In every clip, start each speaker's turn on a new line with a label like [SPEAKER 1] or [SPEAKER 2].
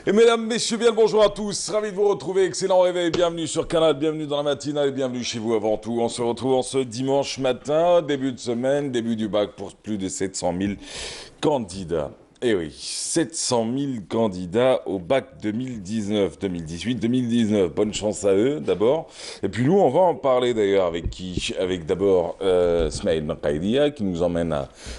[SPEAKER 1] Et mesdames, messieurs, bien le bonjour à tous. Ravi de vous retrouver. Excellent réveil. Bienvenue sur Canal, bienvenue dans la matinale et bienvenue chez vous avant tout. On se retrouve en ce dimanche matin, début de semaine, début du bac pour plus de 700 000 candidats. Eh oui, 700 000 candidats au bac 2019, 2018, 2019. Bonne chance à eux d'abord. Et puis nous, on va en parler d'ailleurs avec qui? Avec d'abord Smaïl Naqaïdia qui nous emmène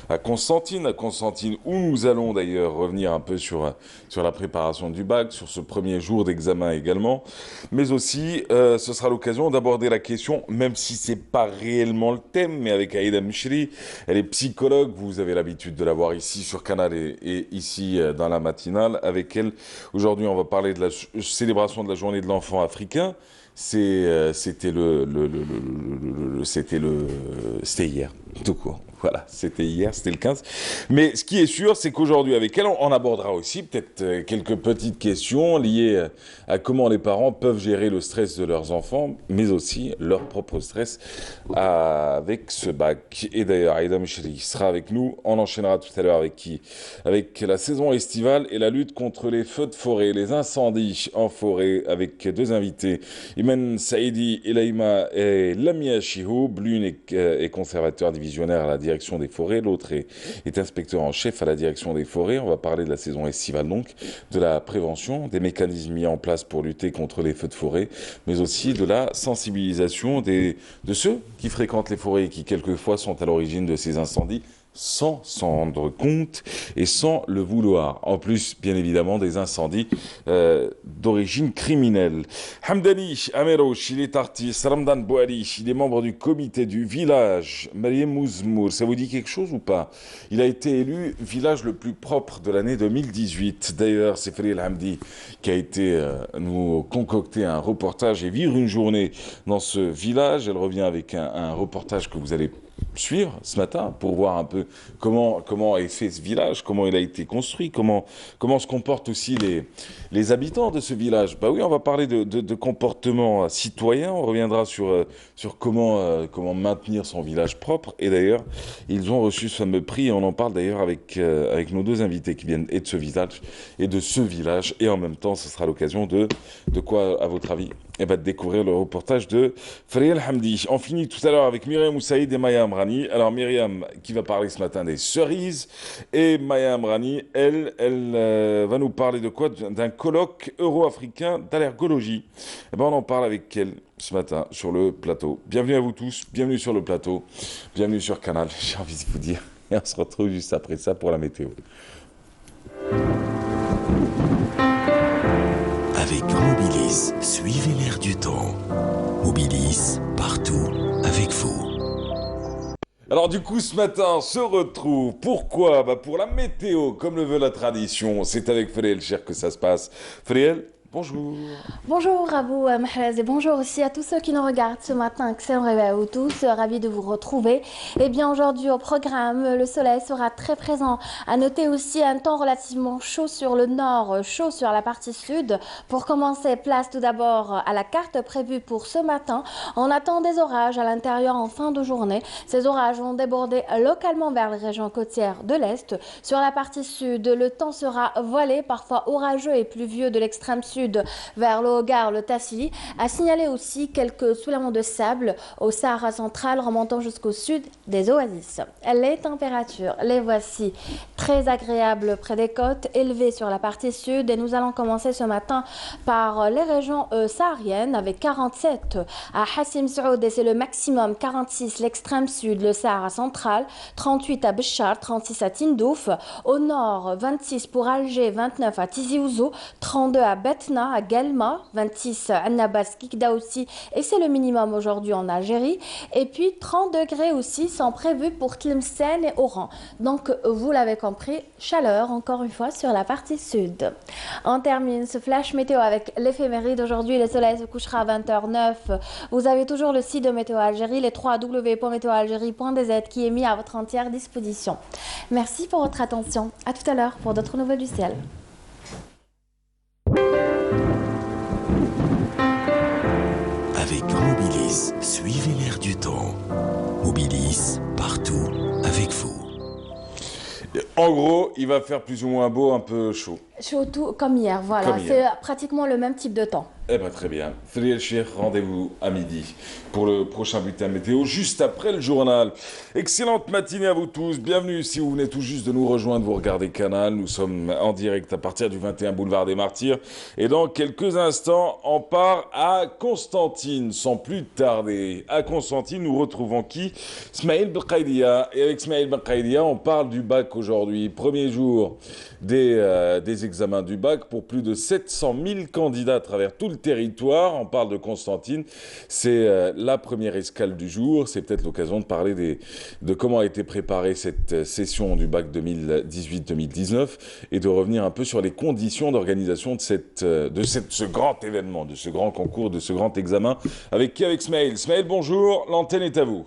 [SPEAKER 1] à Constantine. À Constantine où nous allons d'ailleurs revenir un peu sur la préparation du bac, sur ce premier jour d'examen également. Mais aussi, ce sera l'occasion d'aborder la question, même si c'est pas réellement le thème, mais avec Aïda Mchri. Elle est psychologue, vous avez l'habitude de la voir ici sur Canal et ici dans la matinale. Avec elle, aujourd'hui, on va parler de la célébration de la journée de l'enfant africain. C'était c'était hier, tout court. Voilà, c'était hier, c'était le 15. Mais ce qui est sûr, c'est qu'aujourd'hui, avec elle, on abordera aussi peut-être quelques petites questions liées à comment les parents peuvent gérer le stress de leurs enfants, mais aussi leur propre stress avec ce bac. Et d'ailleurs, Aïda Mchri sera avec nous. On enchaînera tout à l'heure avec qui? Avec la saison estivale et la lutte contre les feux de forêt, les incendies en forêt, avec deux invités. Imen Saïdi Elaïma et Lamia Chihoub. L'une est conservateur divisionnaire à la direction des forêts, l'autre est inspecteur en chef à la direction des forêts. On va parler de la saison estivale donc, de la prévention, des mécanismes mis en place pour lutter contre les feux de forêt, mais aussi de la sensibilisation de ceux qui fréquentent les forêts et qui quelquefois sont à l'origine de ces incendies sans s'en rendre compte et sans le vouloir. En plus, bien évidemment, des incendies d'origine criminelle. Hamdani Amerouch, il est artiste. Ramdan Bouali, il est membre du comité du village. Mariem Mouzmour, ça vous dit quelque chose ou pas? Il a été élu village le plus propre de l'année 2018. D'ailleurs, c'est Friel Hamdi qui a été nous concocter un reportage et vivre une journée dans ce village. Elle revient avec un reportage que vous allez suivre ce matin pour voir un peu comment est fait ce village, comment il a été construit, comment se comportent aussi les habitants de ce village. Bah oui, on va parler de comportement citoyen, on reviendra sur comment maintenir son village propre. Et d'ailleurs, ils ont reçu ce fameux prix et on en parle d'ailleurs avec nos deux invités qui viennent et de ce village et de ce village. Et en même temps, ce sera l'occasion de quoi, à votre avis? Et va découvrir le reportage de Friel Hamdi. On finit tout à l'heure avec Myriam Moussaïd et Maya Amrani. Alors Myriam qui va parler ce matin des cerises et Maya Amrani, elle va nous parler de quoi? D'un colloque euro-africain d'allergologie. Et ben on en parle avec elle ce matin sur le plateau. Bienvenue à vous tous, bienvenue sur le plateau, bienvenue sur Canal, j'ai envie de vous dire. Et on se retrouve juste après ça pour la météo.
[SPEAKER 2] Avec Mobilis, suivez l'air du temps. Mobilis, partout, avec vous.
[SPEAKER 1] Alors du coup, ce matin, on se retrouve. Pourquoi? Bah pour la météo, comme le veut la tradition. C'est avec Friel Cher que ça se passe. Friel, bonjour.
[SPEAKER 3] Bonjour à vous, Mahrez, et bonjour aussi à tous ceux qui nous regardent ce matin. Excellent réveil à vous tous, ravi de vous retrouver. Et bien aujourd'hui au programme, le soleil sera très présent. À noter aussi un temps relativement chaud sur le nord, chaud sur la partie sud. Pour commencer, place tout d'abord à la carte prévue pour ce matin. On attend des orages à l'intérieur en fin de journée. Ces orages vont déborder localement vers les régions côtières de l'Est. Sur la partie sud, le temps sera voilé, parfois orageux et pluvieux de l'extrême sud vers le Hogar, le Tassili, a signalé aussi quelques soulèvements de sable au Sahara central remontant jusqu'au sud des oasis. Les températures, les voici, très agréables près des côtes, élevées sur la partie sud et nous allons commencer ce matin par les régions sahariennes avec 47 à Hassim Saoud et c'est le maximum, 46 l'extrême sud, le Sahara central, 38 à Béchar, 36 à Tindouf, au nord 26 pour Alger, 29 à Tizi Ouzou, 32 à Betna, à Guelma, 26 à Nabas, Kikda aussi, et c'est le minimum aujourd'hui en Algérie. Et puis 30 degrés aussi sont prévus pour Tlemcen et Oran. Donc vous l'avez compris, chaleur encore une fois sur la partie sud. On termine ce flash météo avec l'éphéméride. Aujourd'hui, le soleil se couchera à 20h09. Vous avez toujours le site de Météo Algérie, les 3w.meteoalgérie.dz qui est mis à votre entière disposition. Merci pour votre attention. À tout à l'heure pour d'autres nouvelles du ciel.
[SPEAKER 2] Avec Mobilis, suivez l'air du temps. Mobilis, partout, avec vous.
[SPEAKER 1] En gros, il va faire plus ou moins beau, un peu chaud.
[SPEAKER 3] Surtout comme hier, voilà.
[SPEAKER 1] Comme hier.
[SPEAKER 3] C'est pratiquement le même type de temps.
[SPEAKER 1] Eh bien, très bien. Frédéric Cheikh, rendez-vous à midi pour le prochain bulletin météo, juste après le journal. Excellente matinée à vous tous. Bienvenue si vous venez tout juste de nous rejoindre. Vous regardez Canal. Nous sommes en direct à partir du 21 boulevard des Martyrs. Et dans quelques instants, on part à Constantine, sans plus tarder. À Constantine, nous retrouvons qui? Smaïl Belkhaïdia. Et avec Smaïl Belkhaïdia, on parle du bac aujourd'hui. Premier jour des examens du bac pour plus de 700 000 candidats à travers tout le territoire. On parle de Constantine. C'est la première escale du jour. C'est peut-être l'occasion de parler de comment a été préparée cette session du bac 2018-2019 et de revenir un peu sur les conditions d'organisation de ce grand événement, de ce grand concours, de ce grand examen. Avec qui? Avec Smaïl. Smaïl, bonjour. L'antenne est à vous.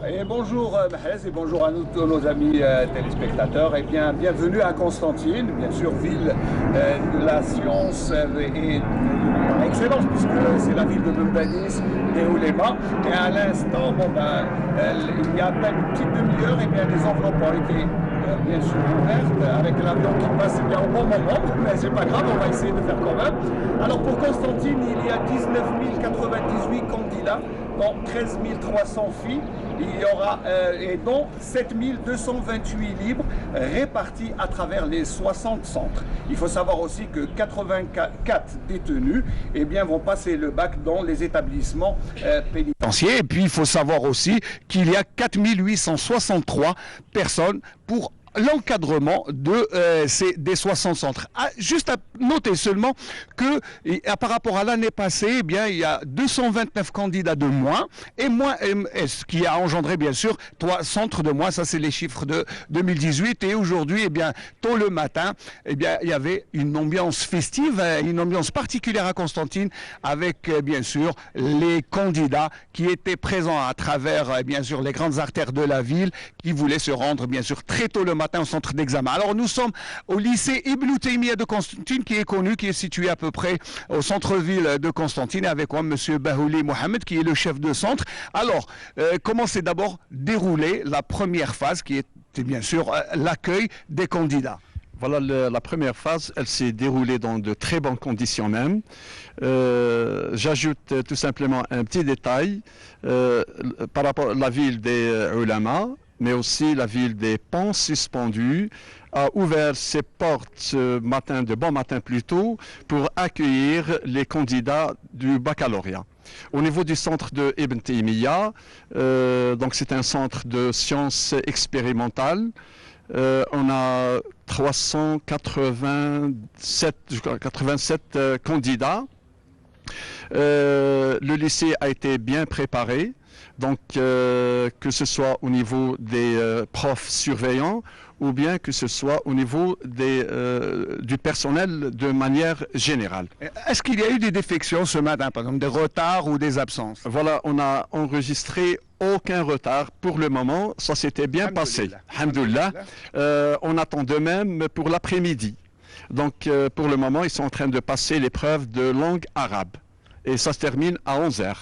[SPEAKER 4] Et bonjour Mahrez et bonjour à nous, tous nos amis téléspectateurs. Et bien, bienvenue à Constantine, bien sûr ville de la science et de l'excellence, puisque c'est la ville de Bembadis, des Oulémas. Et à l'instant, il y a à peine une petite demi-heure, et bien les enveloppes ont été bien sûr ouvertes, avec l'avion qui passe bien au bon moment, mais c'est pas grave, on va essayer de faire quand même. Alors pour Constantine, il y a 19 098 candidats, dont 13 300 filles. Il y aura et dont 7 228 libres répartis à travers les 60 centres. Il faut savoir aussi que 84 détenus vont passer le bac dans les établissements pénitentiaires.
[SPEAKER 5] Et puis il faut savoir aussi qu'il y a 4 863 personnes pour l'encadrement des 60 centres. Juste à noter seulement que par rapport à l'année passée, il y a 229 candidats de moins, ce qui a engendré bien sûr 3 centres de moins. Ça c'est les chiffres de 2018. Et aujourd'hui, tôt le matin, il y avait une ambiance festive, une ambiance particulière à Constantine, avec bien sûr les candidats qui étaient présents à travers bien sûr les grandes artères de la ville, qui voulaient se rendre bien sûr très tôt le matin au centre d'examen. Alors nous sommes au lycée Ibn Taymiyyah de Constantine, qui est connu, qui est situé à peu près au centre-ville de Constantine, avec moi monsieur Bahouli Mohamed, qui est le chef de centre. Alors comment s'est d'abord déroulée la première phase, qui était bien sûr l'accueil des candidats?
[SPEAKER 6] Voilà, la première phase, elle s'est déroulée dans de très bonnes conditions même. J'ajoute tout simplement un petit détail par rapport à la ville des Ulama, mais aussi la ville des Ponts Suspendus a ouvert ses portes ce matin, de bon matin plus tôt, pour accueillir les candidats du baccalauréat. Au niveau du centre de Ibn Taymiyyah, donc c'est un centre de sciences expérimentales. On a 87 candidats. Le lycée a été bien préparé. Donc, que ce soit au niveau des profs surveillants ou bien que ce soit au niveau du personnel de manière générale.
[SPEAKER 5] Est-ce qu'il y a eu des défections ce matin, par exemple des retards ou des absences?
[SPEAKER 6] Voilà, on a enregistré aucun retard pour le moment, ça s'était bien passé. Alhamdoulilah. On attend de même pour l'après-midi. Donc, pour le moment, ils sont en train de passer l'épreuve de langue arabe. Et ça se termine à 11h.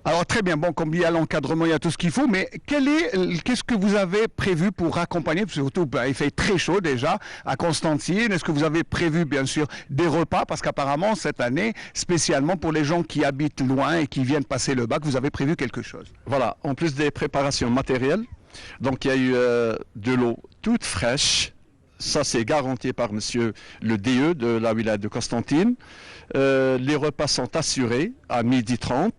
[SPEAKER 5] Alors très bien, bon, comme il y a l'encadrement, il y a tout ce qu'il faut, mais qu'est-ce que vous avez prévu pour accompagner, surtout il fait très chaud déjà à Constantine, est-ce que vous avez prévu bien sûr des repas, parce qu'apparemment cette année, spécialement pour les gens qui habitent loin et qui viennent passer le bac, vous avez prévu quelque chose?
[SPEAKER 6] Voilà, en plus des préparations matérielles, donc il y a eu de l'eau toute fraîche, ça c'est garanti par monsieur le DE de la wilaya de Constantine, les repas sont assurés à 12h30.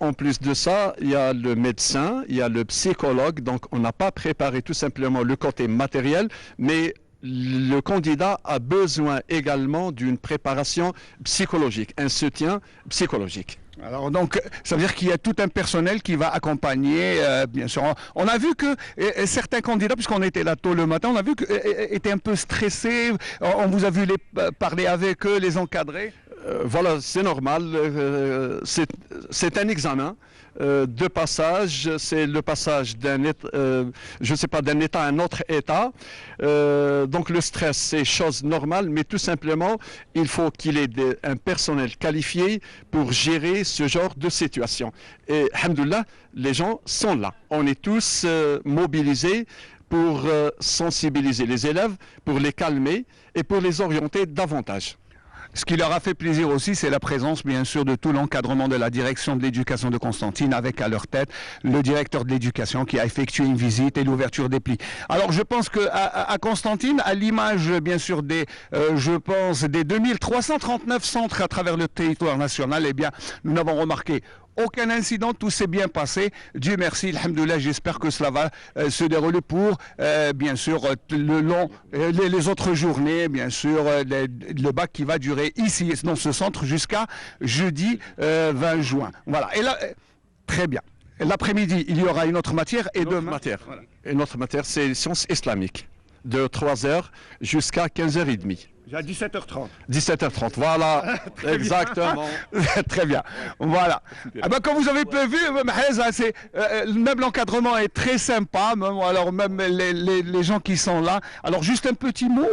[SPEAKER 6] En plus de ça, il y a le médecin, il y a le psychologue, donc on n'a pas préparé tout simplement le côté matériel, mais le candidat a besoin également d'une préparation psychologique, un soutien psychologique.
[SPEAKER 5] Alors donc, ça veut dire qu'il y a tout un personnel qui va accompagner, bien sûr. On a vu que certains candidats, puisqu'on était là tôt le matin, on a vu qu'ils étaient un peu stressés, on vous a vu parler avec eux, les encadrer.
[SPEAKER 6] Voilà, c'est normal, c'est un examen de passage, c'est le passage d'un état à un autre état, donc le stress c'est chose normale, mais tout simplement il faut qu'il y ait un personnel qualifié pour gérer ce genre de situation. Et alhamdoulilah, les gens sont là, on est tous mobilisés pour sensibiliser les élèves, pour les calmer et pour les orienter davantage.
[SPEAKER 5] Ce qui leur a fait plaisir aussi, c'est la présence, bien sûr, de tout l'encadrement de la direction de l'éducation de Constantine, avec à leur tête le directeur de l'éducation qui a effectué une visite et l'ouverture des plis. Alors, je pense qu'à Constantine, à l'image, bien sûr, des 2339 centres à travers le territoire national, eh bien, nous n'avons remarqué aucun incident, tout s'est bien passé. Dieu merci, alhamdoulilah, j'espère que cela va se dérouler pour, bien sûr, les autres journées, bien sûr, le bac qui va durer ici, dans ce centre, jusqu'à jeudi 20 juin. Voilà, et là, très bien. L'après-midi, il y aura une autre matière et demain...
[SPEAKER 6] Une autre matière, c'est sciences islamiques, de 3h jusqu'à 15h30.
[SPEAKER 5] À 17h30.
[SPEAKER 6] 17h30, voilà, exactement.
[SPEAKER 5] Très bien, voilà. Ah ben, comme vous avez pu vu, même l'encadrement est très sympa, alors même les gens qui sont là. Alors juste un petit mot,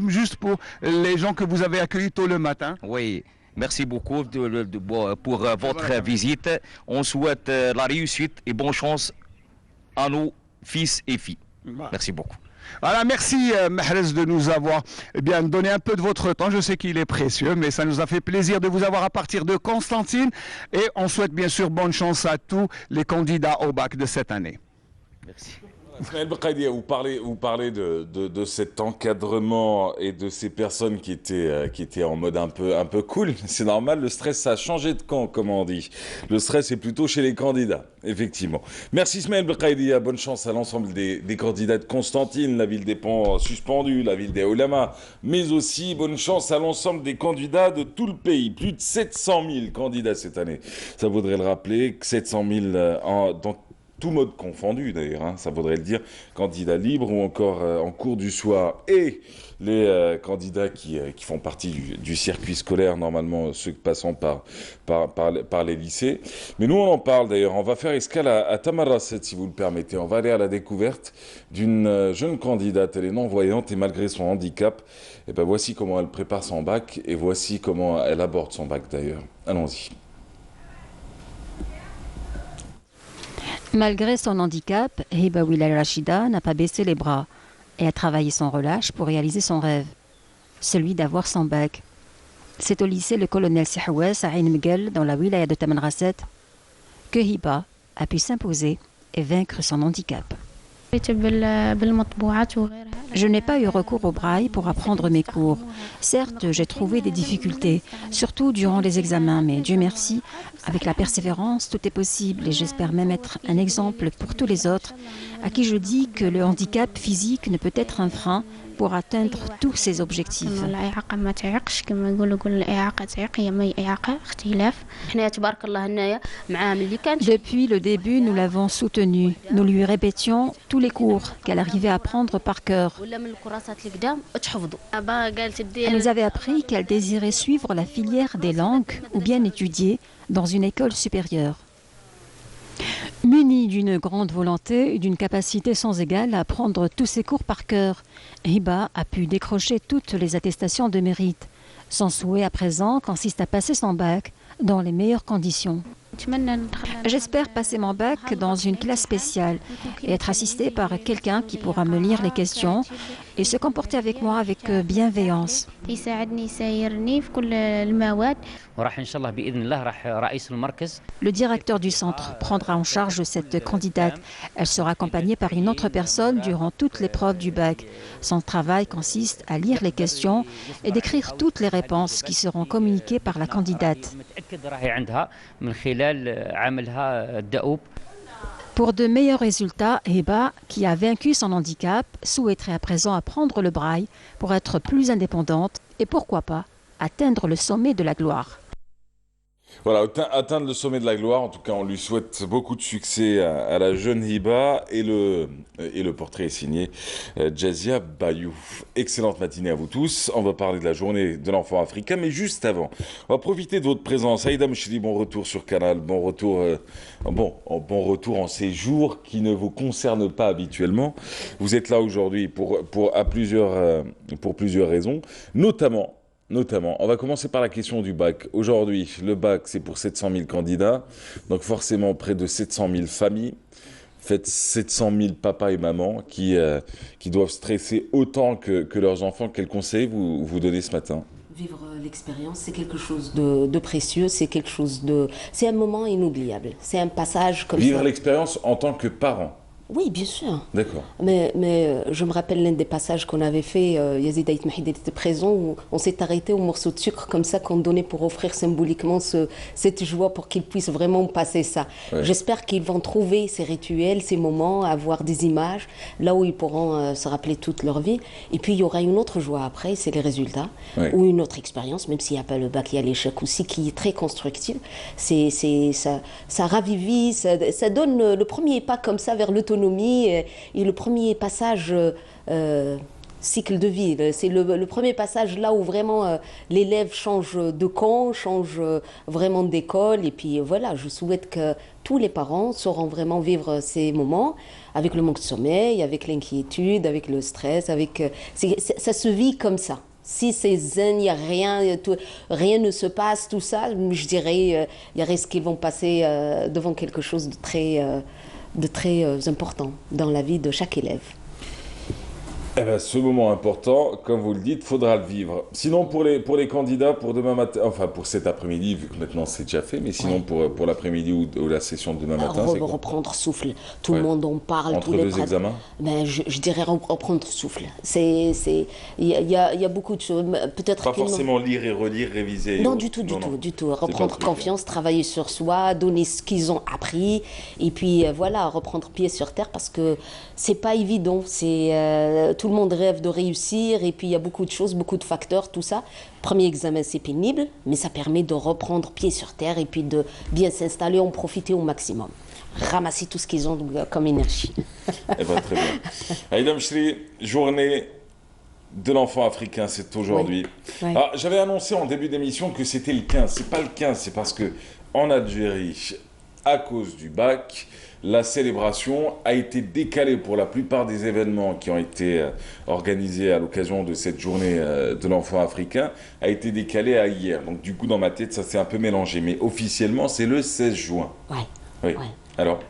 [SPEAKER 5] juste pour les gens que vous avez accueillis tôt le matin.
[SPEAKER 7] Oui. Merci beaucoup pour votre visite. On souhaite la réussite et bonne chance à nos fils et filles. Merci beaucoup.
[SPEAKER 5] Voilà, merci Mahrez de nous avoir donné un peu de votre temps. Je sais qu'il est précieux, mais ça nous a fait plaisir de vous avoir à partir de Constantine. Et on souhaite bien sûr bonne chance à tous les candidats au bac de cette année.
[SPEAKER 7] Merci.
[SPEAKER 1] Ismaël Bekhaidia, vous parlez de cet encadrement et de ces personnes qui étaient en mode un peu cool. C'est normal, le stress ça a changé de camp, comme on dit. Le stress est plutôt chez les candidats, effectivement. Merci Ismaël Bekhaidia, bonne chance à l'ensemble des candidats de Constantine, la ville des ponts suspendus, la ville des Olama, mais aussi bonne chance à l'ensemble des candidats de tout le pays. Plus de 700 000 candidats cette année. Ça vaudrait le rappeler, 700 000 dans tout mode confondu d'ailleurs, hein, ça vaudrait le dire, candidats libres ou encore en cours du soir, et les candidats qui font partie du circuit scolaire, normalement ceux passant par les lycées. Mais nous on en parle d'ailleurs, on va faire escale à Tamarrasset si vous le permettez, on va aller à la découverte d'une jeune candidate, elle est non-voyante et malgré son handicap, et ben voici comment elle prépare son bac et voici comment elle aborde son bac d'ailleurs. Allons-y.
[SPEAKER 8] Malgré son handicap, Hiba Wilal Rachida n'a pas baissé les bras et a travaillé sans relâche pour réaliser son rêve, celui d'avoir son bac. C'est au lycée le colonel Sihouès à Ain Miguel, dans la wilaya de Tamanrasset, que Hiba a pu s'imposer et vaincre son handicap. Je n'ai pas eu recours au braille pour apprendre mes cours. Certes, j'ai trouvé des difficultés, surtout durant les examens, mais Dieu merci, avec la persévérance, tout est possible et j'espère même être un exemple pour tous les autres à qui je dis que le handicap physique ne peut être un frein pour atteindre tous ses objectifs. Depuis le début, nous l'avons soutenue. Nous lui répétions tous les cours qu'elle arrivait à apprendre par cœur. Elle nous avait appris qu'elle désirait suivre la filière des langues ou bien étudier dans une école supérieure. Munie d'une grande volonté et d'une capacité sans égale à apprendre tous ses cours par cœur, Hiba a pu décrocher toutes les attestations de mérite. Son souhait à présent consiste à passer son bac dans les meilleures conditions. J'espère passer mon bac dans une classe spéciale et être assistée par quelqu'un qui pourra me lire les questions et se comporter avec moi avec bienveillance. Le directeur du centre prendra en charge cette candidate. Elle sera accompagnée par une autre personne durant toute l'épreuve du bac. Son travail consiste à lire les questions et d'écrire toutes les réponses qui seront communiquées par la candidate. Pour de meilleurs résultats, Hiba, qui a vaincu son handicap, souhaiterait à présent apprendre le braille pour être plus indépendante et pourquoi pas atteindre le sommet de la gloire.
[SPEAKER 1] Voilà, atteindre le sommet de la gloire. En tout cas, on lui souhaite beaucoup de succès à la jeune Hiba. Et le portrait est signé Jazia Bayou. Excellente matinée à vous tous. On va parler de la journée de l'enfant africain. Mais juste avant, on va profiter de votre présence. Aïda Mouchidi, bon retour sur Canal. Bon retour en ces jours qui ne vous concernent pas habituellement. Vous êtes là aujourd'hui pour plusieurs raisons. Notamment, on va commencer par la question du bac. Aujourd'hui, le bac, c'est pour 700 000 candidats, donc forcément près de 700 000 familles, faites 700 000 papas et mamans qui doivent stresser autant que leurs enfants. Quel conseil vous donnez ce matin?
[SPEAKER 9] Vivre l'expérience, c'est quelque chose de précieux, c'est un moment inoubliable. C'est un passage comme ça.
[SPEAKER 1] Vivre l'expérience en tant que parent.
[SPEAKER 9] Oui, bien sûr.
[SPEAKER 1] D'accord.
[SPEAKER 9] Mais je me rappelle l'un des passages qu'on avait fait, Yazid Aït Mahid était présent, où on s'est arrêté au morceau de sucre comme ça qu'on donnait pour offrir symboliquement cette joie pour qu'ils puissent vraiment passer ça.
[SPEAKER 1] Ouais.
[SPEAKER 9] J'espère qu'ils vont trouver ces rituels, ces moments, avoir des images, là où ils pourront se rappeler toute leur vie. Et puis il y aura une autre joie après, c'est les résultats,
[SPEAKER 1] Ouais.
[SPEAKER 9] ou une autre expérience, même s'il n'y a pas le bac, il y a l'échec aussi, qui est très constructive. Ça ravivit, ça donne le premier pas comme ça vers l'autonomie et le premier passage cycle de vie. C'est le premier passage là où vraiment l'élève change de camp, change vraiment d'école. Et puis voilà, je souhaite que tous les parents sauront vraiment vivre ces moments avec le manque de sommeil, avec l'inquiétude, avec le stress, ça se vit comme ça. Si c'est zen, il n'y a rien, rien ne se passe, tout ça, je dirais, il y a risque qu'ils vont passer devant quelque chose de très important dans la vie de chaque élève.
[SPEAKER 1] Eh ben, ce moment important, comme vous le dites, faudra le vivre. Sinon, pour les candidats, pour demain matin, enfin pour cet après-midi, vu que maintenant c'est déjà fait, mais sinon pour l'après-midi ou la session de demain matin, c'est quoi?
[SPEAKER 9] Reprendre souffle. Tout le monde en parle.
[SPEAKER 1] Entre deux examens.
[SPEAKER 9] Ben, je dirais reprendre souffle. Il y a beaucoup de choses. Peut-être
[SPEAKER 1] pas forcément lire et relire, réviser.
[SPEAKER 9] Non, du tout. Reprendre confiance, travailler sur soi, donner ce qu'ils ont appris, et puis voilà, reprendre pied sur terre parce que c'est pas évident. Tout le monde rêve de réussir et puis il y a beaucoup de choses, beaucoup de facteurs, tout ça. Premier examen, c'est pénible, mais ça permet de reprendre pied sur terre et puis de bien s'installer, en profiter au maximum. Ramasser tout ce qu'ils ont comme énergie.
[SPEAKER 1] Eh bien, très bien. Aïda Mchri, journée de l'enfant africain, c'est aujourd'hui.
[SPEAKER 9] Oui.
[SPEAKER 1] Ah, j'avais annoncé en début d'émission que c'était le 15. C'est pas le 15, c'est parce que en Algérie, à cause du bac, la célébration a été décalée pour la plupart des événements qui ont été organisés à l'occasion de cette journée de l'enfant africain, a été décalée à hier. Donc du coup, dans ma tête, ça s'est un peu mélangé. Mais officiellement, c'est le 16 juin.
[SPEAKER 9] Ouais.
[SPEAKER 1] Oui. Alors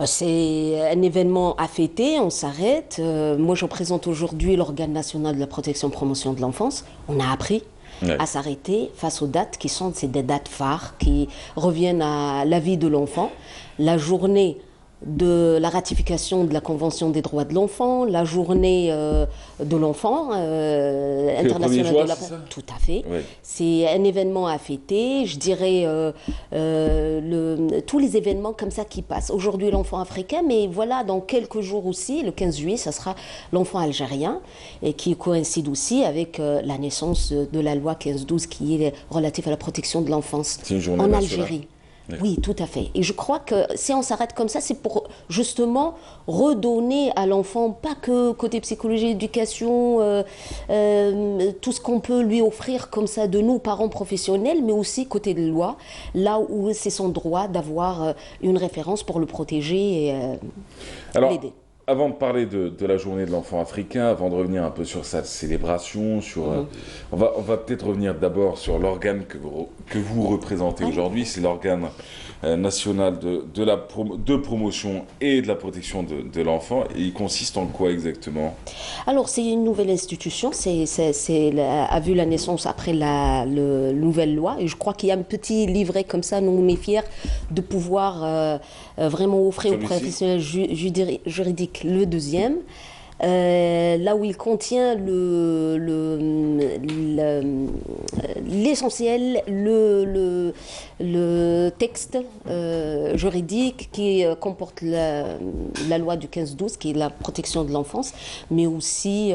[SPEAKER 9] c'est un événement à fêter, on s'arrête. Moi, je représente aujourd'hui l'organe national de la protection et promotion de l'enfance. On a appris à s'arrêter face aux dates qui sont des dates phares, qui reviennent à la vie de l'enfant. La journée de la ratification de la Convention des droits de l'enfant, la journée de l'enfant internationale de la femme. Tout à fait. Oui. C'est un événement à fêter. Je dirais tous les événements comme ça qui passent. Aujourd'hui, l'enfant africain, mais voilà, dans quelques jours aussi, le 15 juillet, ça sera l'enfant algérien, et qui coïncide aussi avec la naissance de la loi 1512 qui est relative à la protection de l'enfance en Algérie. Oui, tout à fait. Et je crois que si on s'arrête comme ça, c'est pour justement redonner à l'enfant, pas que côté psychologie, éducation, tout ce qu'on peut lui offrir comme ça de nous, parents professionnels, mais aussi côté de loi, là où c'est son droit d'avoir une référence pour le protéger et l'aider.
[SPEAKER 1] Avant de parler de la journée de l'enfant africain, avant de revenir un peu sur sa célébration, on va peut-être revenir d'abord sur l'organe que vous représentez aujourd'hui. C'est l'organe national de promotion et de la protection de l'enfant. Et il consiste en quoi exactement?
[SPEAKER 9] Alors, c'est une nouvelle institution. A vu la naissance après la nouvelle loi. Et je crois qu'il y a un petit livret comme ça. Nous, on est fiers de pouvoir vraiment offrir aux professionnels juridiques le deuxième. Là où il contient l'essentiel, le texte juridique qui comporte la loi du 15-12, qui est la protection de l'enfance, mais aussi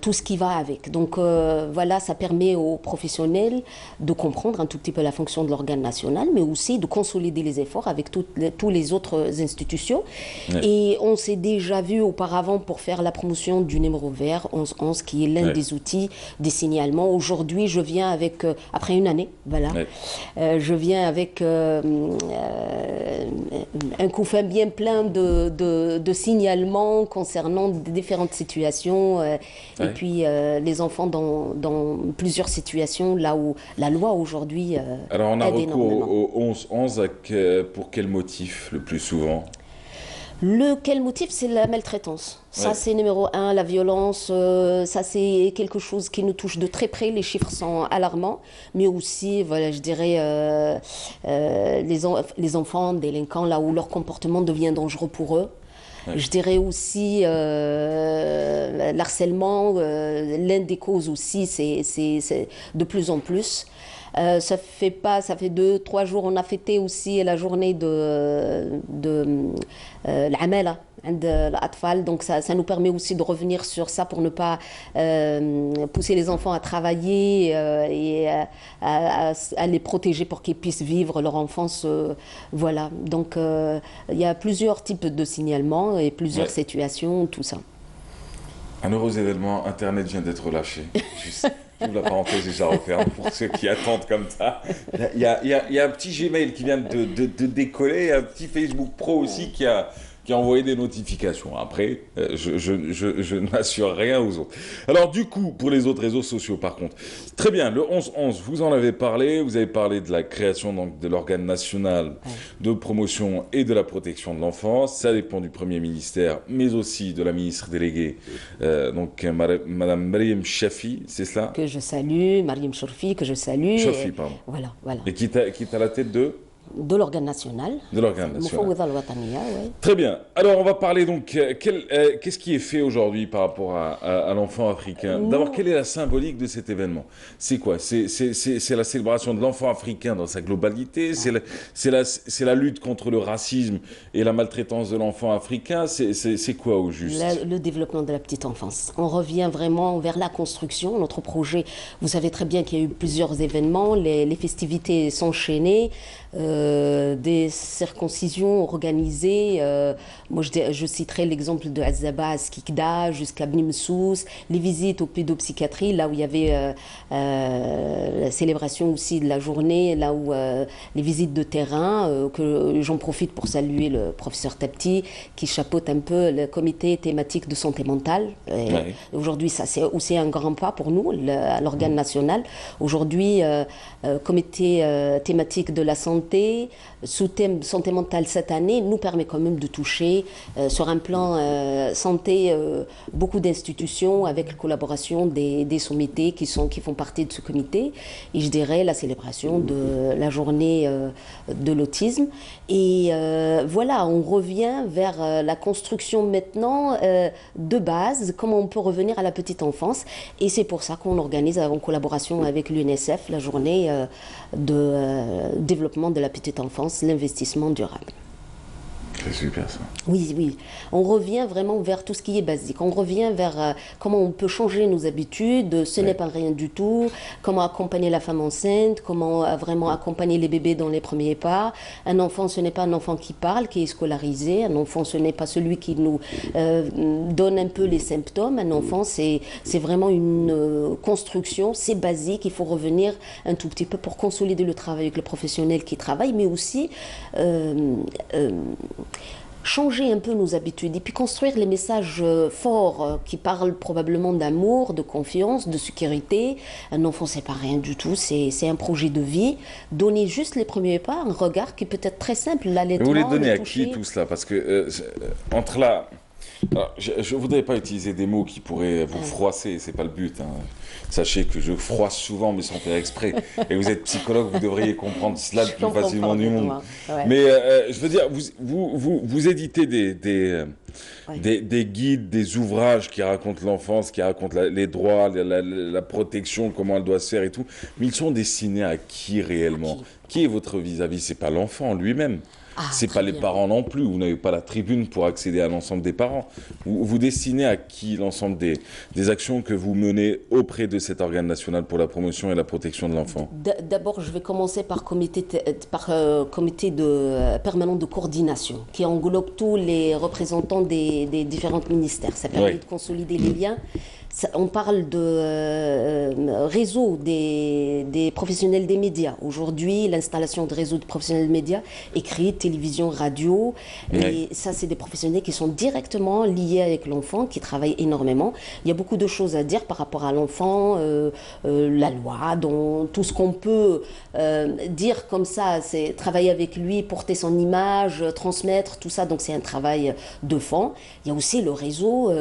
[SPEAKER 9] tout ce qui va avec. Donc voilà, ça permet aux professionnels de comprendre un tout petit peu la fonction de l'organe national, mais aussi de consolider les efforts avec toutes les autres institutions. Ouais. Et on s'est déjà vu auparavant pour faire la promotion du numéro vert 1111, qui est l'un des outils des signalements. Aujourd'hui, je viens avec, après une année, voilà, je viens avec un couffin bien plein de signalements concernant différentes situations, et puis les enfants dans plusieurs situations, là où la loi aujourd'hui
[SPEAKER 1] Alors on a recours au 1111 pour quel motif le plus souvent?
[SPEAKER 9] Quel motif? C'est la maltraitance. Ça,
[SPEAKER 1] Ouais.
[SPEAKER 9] c'est numéro un, la violence. Ça, c'est quelque chose qui nous touche de très près. Les chiffres sont alarmants. Mais aussi, voilà, je dirais, les enfants délinquants, là où leur comportement devient dangereux pour eux.
[SPEAKER 1] Ouais.
[SPEAKER 9] Je dirais aussi l'harcèlement. L'une des causes aussi, c'est de plus en plus. Ça fait 2-3 jours, on a fêté aussi la journée de l'amala عند الأطفال. Donc ça nous permet aussi de revenir sur ça pour ne pas pousser les enfants à travailler et à les protéger pour qu'ils puissent vivre leur enfance. Voilà. Donc il y a plusieurs types de signalements et plusieurs situations, tout ça.
[SPEAKER 1] Un heureux événement, Internet vient d'être lâché. Juste, j'ouvre la parenthèse et je la referme pour ceux qui attendent comme ça. Il y a un petit Gmail qui vient de décoller, un petit Facebook Pro aussi qui a envoyé des notifications. Après, je n'assure rien aux autres. Alors du coup, pour les autres réseaux sociaux par contre, très bien, le 11-11, vous en avez parlé, vous avez parlé de la création donc, de l'organe national de promotion et de la protection de l'enfance. Ça dépend du Premier ministère, mais aussi de la ministre déléguée, donc Madame Mariam Chafi, c'est cela?
[SPEAKER 9] Que je salue, Mariam Chourfi, que je salue.
[SPEAKER 1] Chafi, pardon.
[SPEAKER 9] Voilà.
[SPEAKER 1] Et qui est à la tête
[SPEAKER 9] de l'organe national.
[SPEAKER 1] De l'organe national.
[SPEAKER 9] Mufawwida al-Wataniya, ouais.
[SPEAKER 1] Très bien. Alors, on va parler donc, qu'est-ce qui est fait aujourd'hui par rapport à l'enfant africain? D'abord, quelle est la symbolique de cet événement? C'est quoi? C'est la célébration de l'enfant africain dans sa globalité? C'est la lutte contre le racisme et la maltraitance de l'enfant africain? C'est quoi au juste?
[SPEAKER 9] Le développement de la petite enfance. On revient vraiment vers la construction. Notre projet, vous savez très bien qu'il y a eu plusieurs événements. Les festivités s'enchaînaient. Des circoncisions organisées. Moi, je citerai l'exemple de Azaba à Skikda jusqu'à Bni Msous, les visites aux pédopsychiatries, là où il y avait la célébration aussi de la journée, là où les visites de terrain, que j'en profite pour saluer le professeur Tapti, qui chapeaute un peu le comité thématique de santé mentale.
[SPEAKER 1] Ouais.
[SPEAKER 9] Aujourd'hui, ça c'est aussi un grand pas pour nous, l'organe national. Aujourd'hui, comité thématique de la santé, sous thème santé mentale cette année, nous permet quand même de toucher sur un plan santé beaucoup d'institutions avec la collaboration des sommités qui font partie de ce comité. Et je dirais la célébration de la journée de l'autisme. Et voilà, on revient vers la construction maintenant de base, comment on peut revenir à la petite enfance. Et c'est pour ça qu'on organise en collaboration avec l'UNICEF la journée de développement de la petite enfance, l'investissement durable.
[SPEAKER 1] C'est super ça.
[SPEAKER 9] Oui, oui. On revient vraiment vers tout ce qui est basique. On revient vers comment on peut changer nos habitudes. Ce n'est pas rien du tout. Comment accompagner la femme enceinte. Comment vraiment accompagner les bébés dans les premiers pas. Un enfant, ce n'est pas un enfant qui parle, qui est scolarisé. Un enfant, ce n'est pas celui qui nous donne un peu les symptômes. Un enfant, c'est vraiment une construction. C'est basique. Il faut revenir un tout petit peu pour consolider le travail avec le professionnel qui travaille, mais aussi changer un peu nos habitudes et puis construire les messages forts qui parlent probablement d'amour, de confiance, de sécurité. Un enfant, c'est pas rien du tout, c'est un projet de vie. Donner juste les premiers pas, un regard qui peut être très simple, l'allaitement.
[SPEAKER 1] Vous voulez donner à
[SPEAKER 9] toucher.
[SPEAKER 1] qui tout cela? Parce que entre là, alors, je ne voudrais pas utiliser des mots qui pourraient vous froisser, c'est pas le but. Hein. Sachez que je froisse souvent, mais sans faire exprès. Et vous êtes psychologue, vous devriez comprendre cela le plus facilement du monde.
[SPEAKER 9] Ouais.
[SPEAKER 1] Mais je veux dire, vous éditez des guides, des ouvrages qui racontent l'enfance, qui racontent les droits, la protection, comment elle doit se faire et tout. Mais ils sont destinés à qui réellement? Qui est votre vis-à-vis? C'est pas l'enfant lui-même. C'est pas les parents non plus. Vous n'avez pas la tribune pour accéder à l'ensemble des parents. Vous destinez à qui l'ensemble des actions que vous menez auprès de cet organe national pour la promotion et la protection de l'enfant?
[SPEAKER 9] D'abord, je vais commencer par comité permanent de coordination qui englobe tous les représentants des différents ministères. Ça permet de consolider les liens. On parle de réseau des professionnels des médias. Aujourd'hui, l'installation de réseau de professionnels des médias, écrit, télévision, radio, et ça, c'est des professionnels qui sont directement liés avec l'enfant, qui travaillent énormément. Il y a beaucoup de choses à dire par rapport à l'enfant, la loi, dont tout ce qu'on peut dire comme ça, c'est travailler avec lui, porter son image, transmettre, tout ça. Donc c'est un travail de fond. Il y a aussi le réseau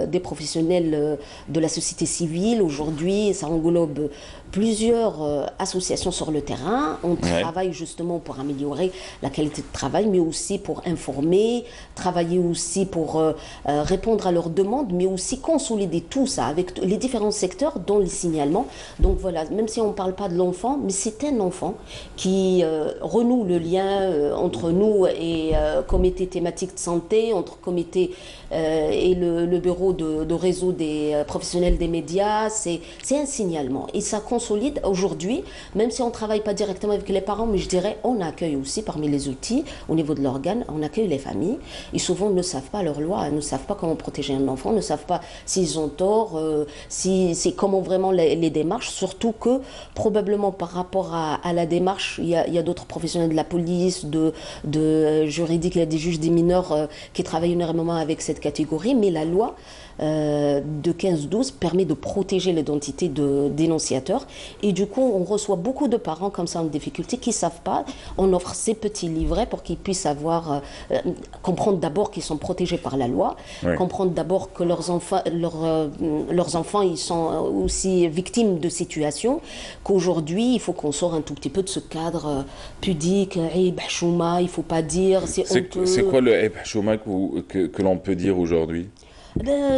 [SPEAKER 9] des professionnels de la société civile. Aujourd'hui, ça englobe plusieurs associations sur le terrain. On travaille justement pour améliorer la qualité de travail, mais aussi pour informer, travailler aussi pour répondre à leurs demandes, mais aussi consolider tout ça avec les différents secteurs, dont les signalements. Donc voilà, même si on ne parle pas de l'enfant, mais c'est un enfant qui renoue le lien entre nous et comité thématique de santé, entre comité et le bureau de réseau des professionnels des médias. C'est un signalement et ça consolide aujourd'hui, même si on ne travaille pas directement avec les parents, mais je dirais on accueille aussi parmi les outils au niveau de l'organe, on accueille les familles. Ils souvent ne savent pas leur loi, ne savent pas comment protéger un enfant, ne savent pas s'ils ont tort, si c'est comment vraiment les démarches, surtout que probablement par rapport à la démarche, il y a d'autres professionnels de la police, de juridique, il y a des juges des mineurs qui travaillent énormément avec cette catégorie, mais la loi de 15-12 permet de protéger l'identité de dénonciateurs et du coup on reçoit beaucoup de parents comme ça en difficulté qui ne savent pas. On offre ces petits livrets pour qu'ils puissent comprendre d'abord qu'ils sont protégés par la loi, comprendre d'abord que leurs enfants ils sont aussi victimes de situations, qu'aujourd'hui il faut qu'on sorte un tout petit peu de ce cadre pudique, il ne faut pas dire, c'est honteux.
[SPEAKER 1] C'est quoi le chouma que l'on peut dire aujourd'hui?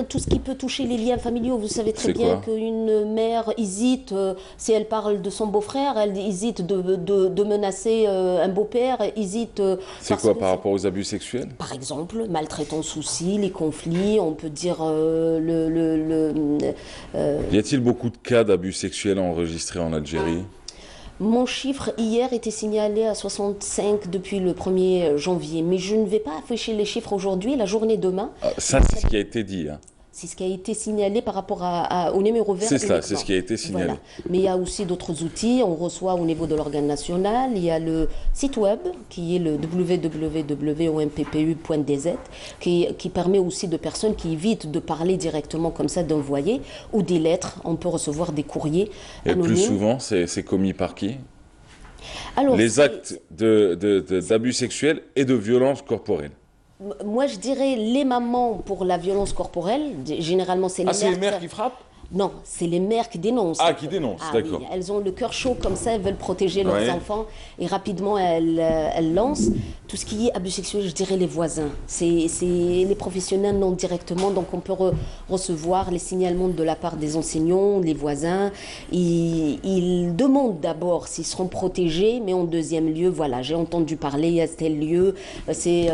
[SPEAKER 9] Tout ce qui peut toucher les liens familiaux. Vous savez très bien qu'une mère hésite, si elle parle de son beau-frère, elle hésite de menacer un beau-père, hésite...
[SPEAKER 1] C'est quoi par rapport aux abus sexuels?
[SPEAKER 9] Par exemple, maltraitance souci, les conflits, on peut dire
[SPEAKER 1] Y a-t-il beaucoup de cas d'abus sexuels enregistrés en Algérie?
[SPEAKER 9] Mon chiffre hier était signalé à 65 depuis le 1er janvier, mais je ne vais pas afficher les chiffres aujourd'hui, la journée demain.
[SPEAKER 1] Ça, c'est ce qui a été dit. Hein.
[SPEAKER 9] C'est ce qui a été signalé par rapport au numéro vert.
[SPEAKER 1] C'est ça, c'est ce qui a été signalé.
[SPEAKER 9] Voilà. Mais il y a aussi d'autres outils. On reçoit au niveau de l'organe national. Il y a le site web qui est le www.omppu.dz qui permet aussi de personnes qui évitent de parler directement comme ça, d'envoyer ou des lettres. On peut recevoir des courriers anonymes.
[SPEAKER 1] Et plus souvent, c'est commis par qui? Alors, les actes d'abus sexuels et de violence corporelle.
[SPEAKER 9] Moi, je dirais les mamans pour la violence corporelle. Généralement, c'est les mères.
[SPEAKER 1] C'est les mères qui frappent?
[SPEAKER 9] Non, c'est les mères qui dénoncent.
[SPEAKER 1] Ah, qui dénoncent, d'accord.
[SPEAKER 9] Oui. Elles ont le cœur chaud comme ça, elles veulent protéger leurs enfants et rapidement elles lancent. Tout ce qui est abus sexuel, je dirais les voisins. C'est les professionnels non directement, donc on peut recevoir les signalements de la part des enseignants, les voisins. Ils demandent d'abord s'ils seront protégés, mais en deuxième lieu, voilà, j'ai entendu parler, il y a tel lieu, c'est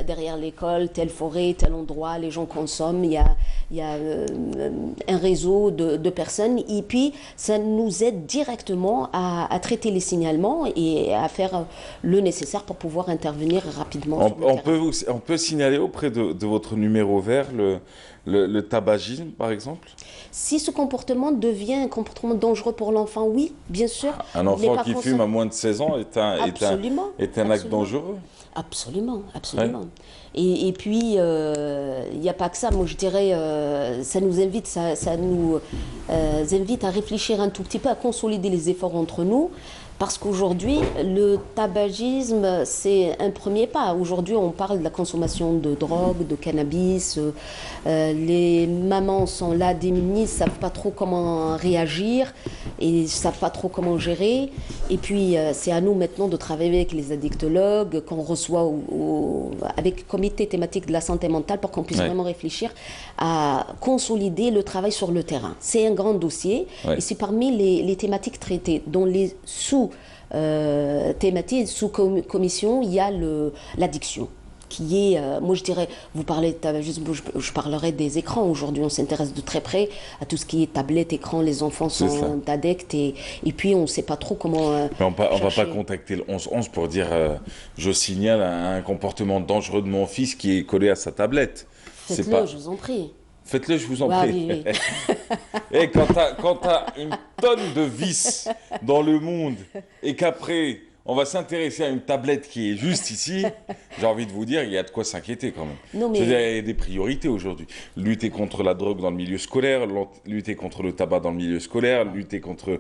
[SPEAKER 9] derrière l'école, telle forêt, tel endroit, les gens consomment, il y a un réseau de personnes et puis ça nous aide directement à traiter les signalements et à faire le nécessaire pour pouvoir intervenir rapidement.
[SPEAKER 1] On peut signaler auprès de votre numéro vert le tabagisme, par exemple?
[SPEAKER 9] Si ce comportement devient un comportement dangereux pour l'enfant, oui, bien sûr.
[SPEAKER 1] Un enfant qui fume à moins de 16 ans est un acte dangereux?
[SPEAKER 9] Absolument, absolument. Ouais. Et puis, il n'y a pas que ça. Moi, je dirais, ça nous invite, ça nous invite à réfléchir un tout petit peu, à consolider les efforts entre nous. Parce qu'aujourd'hui, le tabagisme, c'est un premier pas. Aujourd'hui, on parle de la consommation de drogue, de cannabis. Les mamans sont là démunies, ne savent pas trop comment réagir et ne savent pas trop comment gérer. Et puis, c'est à nous maintenant de travailler avec les addictologues qu'on reçoit avec le comité thématique de la santé mentale pour qu'on puisse vraiment réfléchir à consolider le travail sur le terrain. C'est un grand dossier et c'est parmi les thématiques traitées, dont les sous-thématiques, sous-commissions, il y a l'addiction. Qui est, moi je dirais, vous parlez de tabagisme, je parlerai des écrans. Aujourd'hui, on s'intéresse de très près à tout ce qui est tablette, écran, les enfants sont addicts et puis on ne sait pas trop comment.
[SPEAKER 1] On ne va pas contacter le 1111 pour dire je signale un comportement dangereux de mon fils qui est collé à sa tablette.
[SPEAKER 9] Faites-le, je vous en prie.
[SPEAKER 1] Faites-le, je vous en
[SPEAKER 9] Ouais,
[SPEAKER 1] prie.
[SPEAKER 9] oui, oui.
[SPEAKER 1] Et quand t'as une tonne de vis dans le monde et qu'après, on va s'intéresser à une tablette qui est juste ici, j'ai envie de vous dire, il y a de quoi s'inquiéter quand même.
[SPEAKER 9] Non, mais-
[SPEAKER 1] C'est-à-dire, il y a des priorités aujourd'hui. Lutter contre la drogue dans le milieu scolaire, lutter contre le tabac dans le milieu scolaire, lutter contre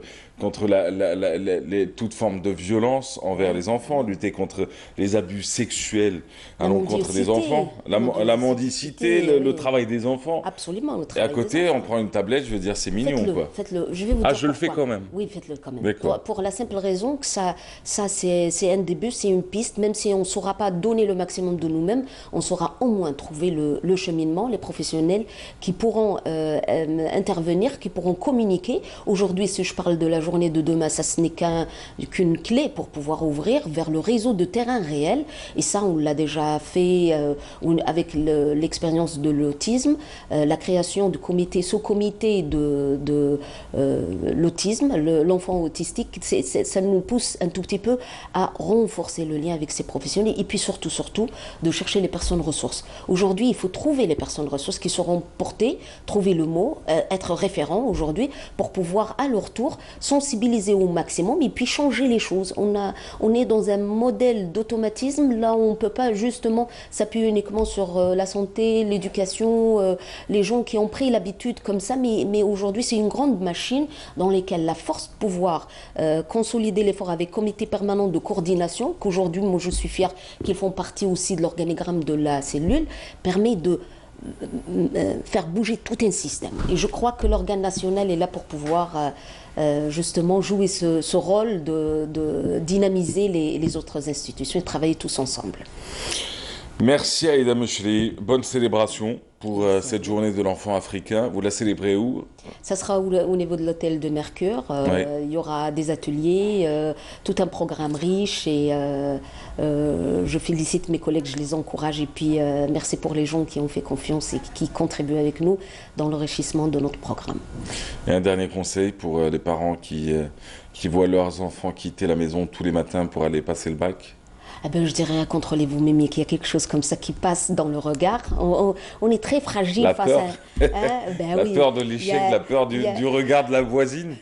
[SPEAKER 1] toute forme de violence envers les enfants, lutter contre les abus sexuels à
[SPEAKER 9] La
[SPEAKER 1] l'encontre des
[SPEAKER 9] mendicité.
[SPEAKER 1] enfants, la mendicité, le
[SPEAKER 9] oui.
[SPEAKER 1] travail des enfants.
[SPEAKER 9] Absolument, le
[SPEAKER 1] Et
[SPEAKER 9] travail
[SPEAKER 1] à côté,
[SPEAKER 9] des
[SPEAKER 1] on
[SPEAKER 9] enfants.
[SPEAKER 1] prend une tablette, je veux dire, c'est mignon,
[SPEAKER 9] Faites-le,
[SPEAKER 1] quoi.
[SPEAKER 9] faites-le. Je vais vous
[SPEAKER 1] Ah,
[SPEAKER 9] dire
[SPEAKER 1] je le fais
[SPEAKER 9] pourquoi.
[SPEAKER 1] quand même.
[SPEAKER 9] Oui, faites-le quand même.
[SPEAKER 1] D'accord.
[SPEAKER 9] Pour la simple raison que ça c'est un début, c'est une piste. Même si on ne saura pas donner le maximum de nous-mêmes, on saura au moins trouver le cheminement, les professionnels qui pourront intervenir, qui pourront communiquer. Aujourd'hui, si je parle de la journée de demain, ça ce n'est qu'une clé pour pouvoir ouvrir vers le réseau de terrain réel. Et ça, on l'a déjà fait avec l'expérience de l'autisme, la création du sous-comité de l'autisme, l'enfant autistique. Ça nous pousse un tout petit peu à renforcer le lien avec ces professionnels et puis surtout de chercher les personnes ressources. Aujourd'hui, il faut trouver les personnes ressources qui seront portées, trouver le mot, être référents aujourd'hui pour pouvoir à leur tour sensibiliser au maximum et puis changer les choses. On est dans un modèle d'automatisme là où on ne peut pas justement s'appuyer uniquement sur la santé, l'éducation, les gens qui ont pris l'habitude comme ça, mais aujourd'hui c'est une grande machine dans laquelle la force de pouvoir consolider l'effort avec comité permanent de coordination, qu'aujourd'hui moi je suis fière qu'ils font partie aussi de l'organigramme de la cellule, permet de faire bouger tout un système. Et je crois que l'organe national est là pour pouvoir justement jouer ce rôle de dynamiser les autres institutions et travailler tous ensemble.
[SPEAKER 1] Merci Aïda Mechri, bonne célébration pour cette journée de l'enfant africain. Vous la célébrez où?
[SPEAKER 9] Ça sera au niveau de l'hôtel de Mercure.
[SPEAKER 1] Oui.
[SPEAKER 9] Il y aura des ateliers, tout un programme riche et je félicite mes collègues, je les encourage et puis merci pour les gens qui ont fait confiance et qui contribuent avec nous dans l'enrichissement de notre programme.
[SPEAKER 1] Et un dernier conseil pour les parents qui voient leurs enfants quitter la maison tous les matins pour aller passer le bac?
[SPEAKER 9] Eh ben, je dirais, contrôlez-vous, Mimi, qu'il y a quelque chose comme ça qui passe dans le regard. On est très fragile
[SPEAKER 1] La
[SPEAKER 9] face
[SPEAKER 1] peur.
[SPEAKER 9] à... Hein, ben
[SPEAKER 1] La
[SPEAKER 9] oui.
[SPEAKER 1] peur de
[SPEAKER 9] Il y
[SPEAKER 1] l'échec,
[SPEAKER 9] a-
[SPEAKER 1] la peur
[SPEAKER 9] il y a-
[SPEAKER 1] du regard de la voisine.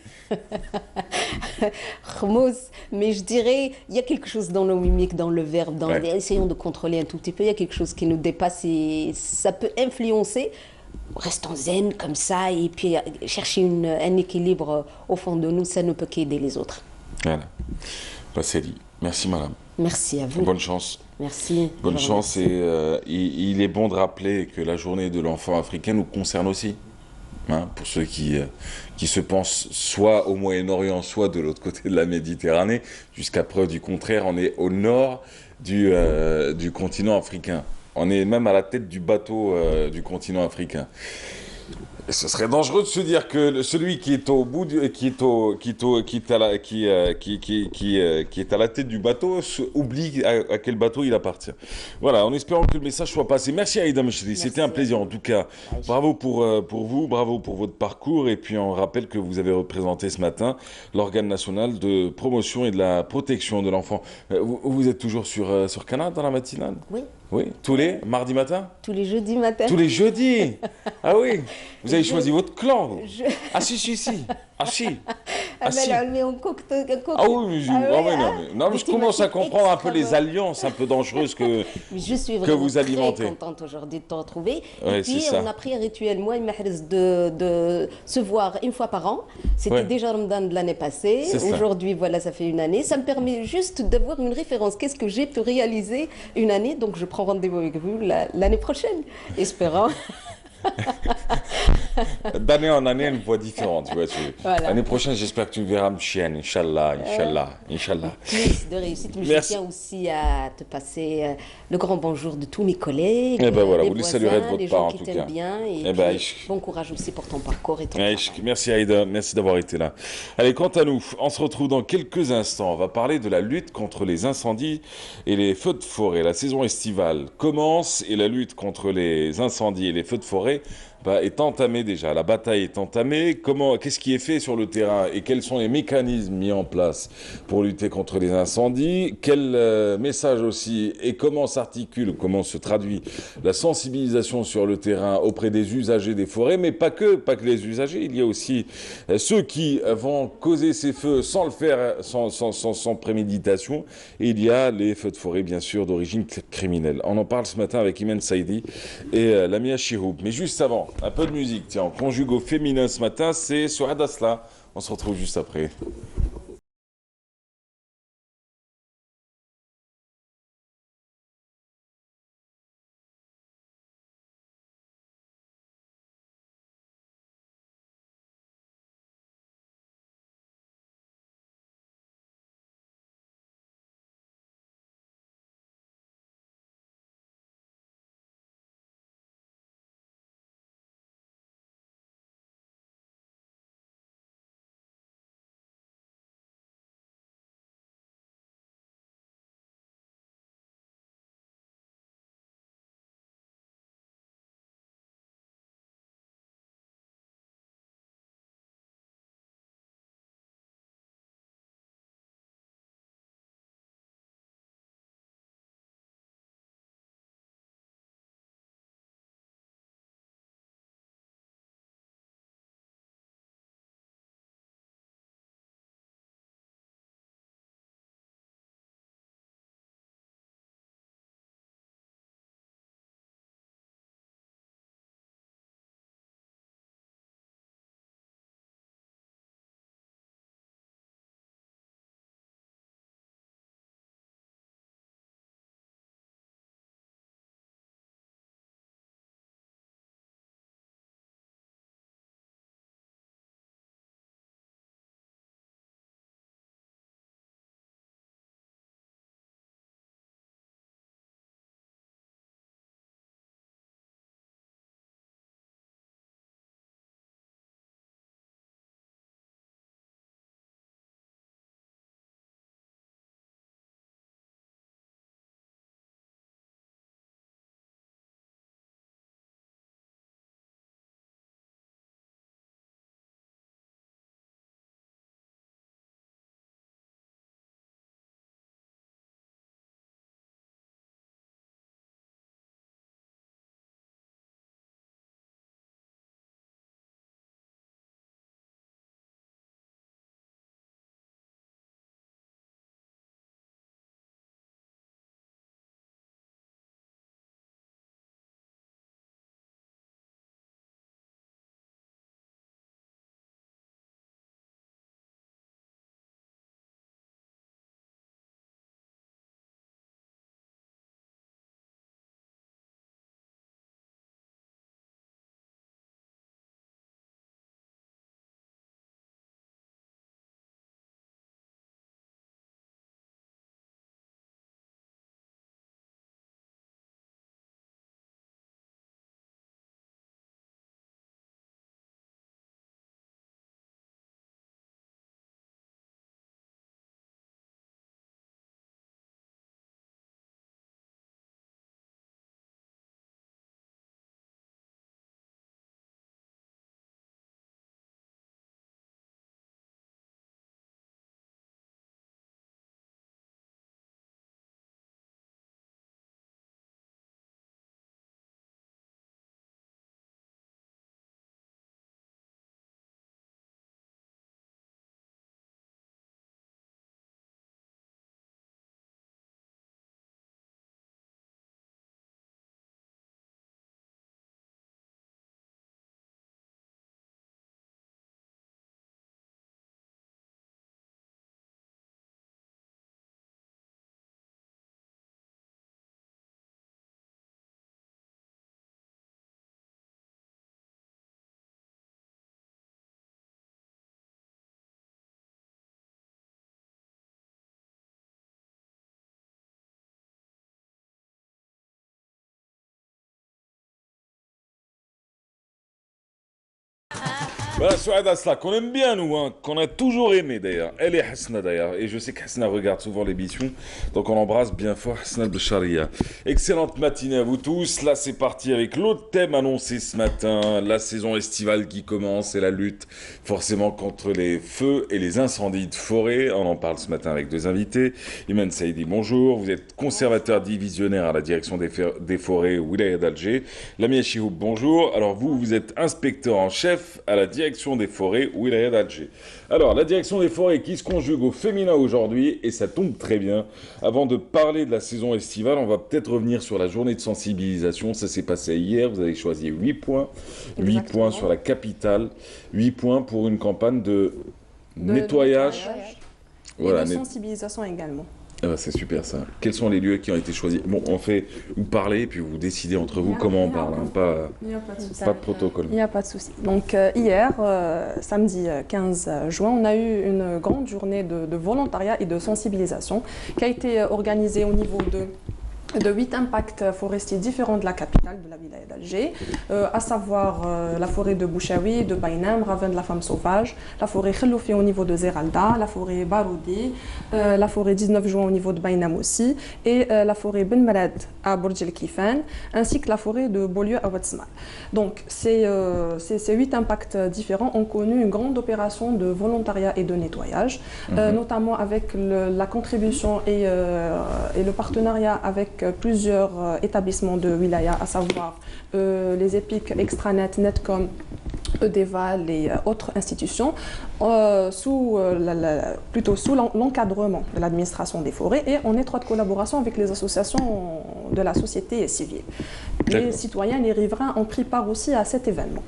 [SPEAKER 9] Khmous, mais je dirais, il y a quelque chose dans nos mimiques, dans le verbe,
[SPEAKER 1] Ouais.
[SPEAKER 9] essayons de contrôler un tout petit peu, il y a quelque chose qui nous dépasse et ça peut influencer. Restons zen comme ça et puis chercher un équilibre au fond de nous, ça ne peut qu'aider les autres.
[SPEAKER 1] Voilà. Bah, c'est dit. Merci madame.
[SPEAKER 9] Merci à vous.
[SPEAKER 1] Bonne chance.
[SPEAKER 9] Merci.
[SPEAKER 1] Bonne
[SPEAKER 9] Je vous
[SPEAKER 1] chance
[SPEAKER 9] remercie.
[SPEAKER 1] et il est bon de rappeler que la journée de l'enfant africain nous concerne aussi. Hein, pour ceux qui se pensent soit au Moyen-Orient, soit de l'autre côté de la Méditerranée, jusqu'à preuve du contraire, on est au nord du continent africain. On est même à la tête du bateau du continent africain. Et ce serait dangereux de se dire que celui qui est au bout qui est à la tête du bateau oublie à quel bateau il appartient. Voilà, en espérant que le message soit passé. Merci Aïda Mechri, c'était un plaisir en tout cas. Bravo pour vous, bravo pour votre parcours et puis on rappelle que vous avez représenté ce matin l'organe national de promotion et de la protection de l'enfant. Vous êtes toujours sur Canal dans la matinale?
[SPEAKER 9] Oui,
[SPEAKER 1] Oui, tous les mardis matin?
[SPEAKER 9] tous les jeudis matin.
[SPEAKER 1] Tous les jeudis. Ah oui. Vous avez
[SPEAKER 9] Je-
[SPEAKER 1] choisi votre clan, vous.
[SPEAKER 9] je-
[SPEAKER 1] Ah si. Ah si.
[SPEAKER 9] Ah
[SPEAKER 1] Ah si.
[SPEAKER 9] ben, mais on coque.
[SPEAKER 1] Ah oui, mais non, mais je commence à comprendre un peu les alliances un peu dangereuses que
[SPEAKER 9] Je suis
[SPEAKER 1] que
[SPEAKER 9] vraiment
[SPEAKER 1] vous alimentez.
[SPEAKER 9] très contente aujourd'hui de te retrouver.
[SPEAKER 1] Ouais,
[SPEAKER 9] et puis,
[SPEAKER 1] c'est ça.
[SPEAKER 9] on a pris un rituel, moi et Mahrez, de se voir une fois par an. C'était
[SPEAKER 1] Ouais.
[SPEAKER 9] déjà Ramadan de l'année passée.
[SPEAKER 1] C'est ça.
[SPEAKER 9] Aujourd'hui, voilà, ça fait une année. Ça me permet juste d'avoir une référence. Qu'est-ce que j'ai pu réaliser une année? Donc, je prends rendez-vous avec vous l'année prochaine, espérant.
[SPEAKER 1] D'année en année, une voix différente. Tu vois,
[SPEAKER 9] Voilà.
[SPEAKER 1] L'année prochaine, j'espère que tu me verras Mchien, Inch'Allah.
[SPEAKER 9] Plus de réussite. Mais je
[SPEAKER 1] Merci.
[SPEAKER 9] tiens aussi à te passer le grand bonjour de tous mes collègues.
[SPEAKER 1] Eh ben voilà,
[SPEAKER 9] les
[SPEAKER 1] vous les
[SPEAKER 9] voisins,
[SPEAKER 1] saluerez de votre
[SPEAKER 9] les
[SPEAKER 1] part,
[SPEAKER 9] gens
[SPEAKER 1] en
[SPEAKER 9] qui
[SPEAKER 1] tout
[SPEAKER 9] t'aiment
[SPEAKER 1] cas.
[SPEAKER 9] bien. Et
[SPEAKER 1] Eh ben,
[SPEAKER 9] puis, bon courage aussi pour ton parcours et ton
[SPEAKER 1] Ouais,
[SPEAKER 9] travail.
[SPEAKER 1] merci Aïda, merci d'avoir été là. Allez, quant à nous, on se retrouve dans quelques instants. On va parler de la lutte contre les incendies et les feux de forêt. La saison estivale commence et la lutte contre les incendies et les feux de forêt est entamée déjà. La bataille est entamée. Qu'est-ce qui est fait sur le terrain et quels sont les mécanismes mis en place pour lutter contre les incendies? Quel message aussi et comment s'articule, comment se traduit la sensibilisation sur le terrain auprès des usagers des forêts, mais pas que les usagers. Il y a aussi ceux qui vont causer ces feux sans le faire, sans préméditation. Et il y a les feux de forêt, bien sûr, d'origine criminelle. On en parle ce matin avec Imen Saidi et Lamia Chihoub. Mais juste avant, un peu de musique. Tiens, on conjugue au féminin ce matin, c'est Souad Asla. On se retrouve juste après. Voilà, Souad Asla, qu'on aime bien nous, hein, qu'on a toujours aimé d'ailleurs. Elle est Hasna d'ailleurs, et je sais qu'Hasna regarde souvent l'émission, donc on embrasse bien fort Hasna de Sharia. Excellente matinée à vous tous, là c'est parti avec l'autre thème annoncé ce matin, la saison estivale qui commence et la lutte forcément contre les feux et les incendies de forêt. On en parle ce matin avec deux invités. Iman Saïdi, bonjour, vous êtes conservateur divisionnaire à la direction des forêts Wilaya d'Alger. Lamia Chihoub, bonjour, alors vous êtes inspecteur en chef à la direction des forêts Wilaya d'Alger. Alors, la direction des forêts qui se conjugue au féminin aujourd'hui, et ça tombe très bien. Avant de parler de la saison estivale, on va peut-être revenir sur la journée de sensibilisation. Ça s'est passé hier, vous avez choisi 8 points. 8 points sur la capitale, 8 points pour une campagne de nettoyage.
[SPEAKER 10] Voilà, et de sensibilisation également.
[SPEAKER 1] Ah bah c'est super ça. Quels sont les lieux qui ont été choisis? Bon, on fait vous parlez, puis vous décidez entre vous comment on parle, hein, pas de protocole.
[SPEAKER 10] Il n'y a pas de souci. Donc hier, samedi 15 juin, on a eu une grande journée de volontariat et de sensibilisation qui a été organisée au niveau de 8 impacts forestiers différents de la capitale, de la wilaya d'Alger, à savoir la forêt de Bouchaoui, de Bainam, Ravin de la femme sauvage, la forêt Kheloufi au niveau de Zeralda, la forêt Baroudi, la forêt 19 juin au niveau de Bainam aussi, et la forêt Ben Malad à Bourj El Kifan, ainsi que la forêt de Beaulieu à Ouatsmal. Donc ces 8 impacts différents ont connu une grande opération de volontariat et de nettoyage, notamment avec la contribution et le partenariat avec plusieurs établissements de wilaya, à savoir les EPIC, Extranet, Netcom, EDEVAL et autres institutions, sous l'encadrement de l'administration des forêts et en étroite collaboration avec les associations de la société civile. Les citoyens, les riverains ont pris part aussi à cet événement.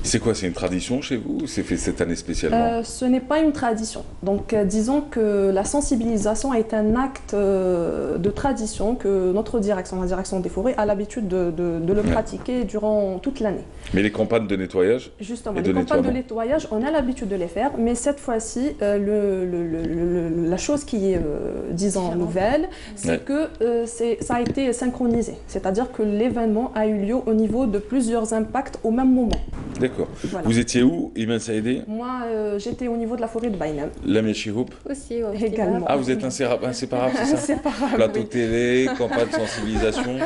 [SPEAKER 1] C'est quoi, c'est une tradition chez vous ou c'est fait cette année spécialement?
[SPEAKER 10] Ce n'est pas une tradition. Donc disons que la sensibilisation est un acte de tradition que notre direction, la direction des forêts, a l'habitude de le pratiquer durant toute l'année.
[SPEAKER 1] Mais les campagnes de nettoyage?
[SPEAKER 10] Justement, les campagnes de nettoyage, on a l'habitude de les faire, mais cette fois-ci, la chose qui est, disons, nouvelle, c'est que ça a été synchronisé. C'est-à-dire que l'événement a eu lieu au niveau de plusieurs impacts au même moment.
[SPEAKER 1] D'accord.
[SPEAKER 10] Voilà.
[SPEAKER 1] Vous étiez où, Iman Saïdi?
[SPEAKER 10] Moi, j'étais au niveau de la forêt de Bainam.
[SPEAKER 1] Lamia Chihoub?
[SPEAKER 3] Aussi,
[SPEAKER 10] également.
[SPEAKER 1] Ah, vous êtes inséparable, c'est ça?
[SPEAKER 10] Inséparable,
[SPEAKER 1] Plateau
[SPEAKER 10] oui.
[SPEAKER 1] télé, campagne de sensibilisation.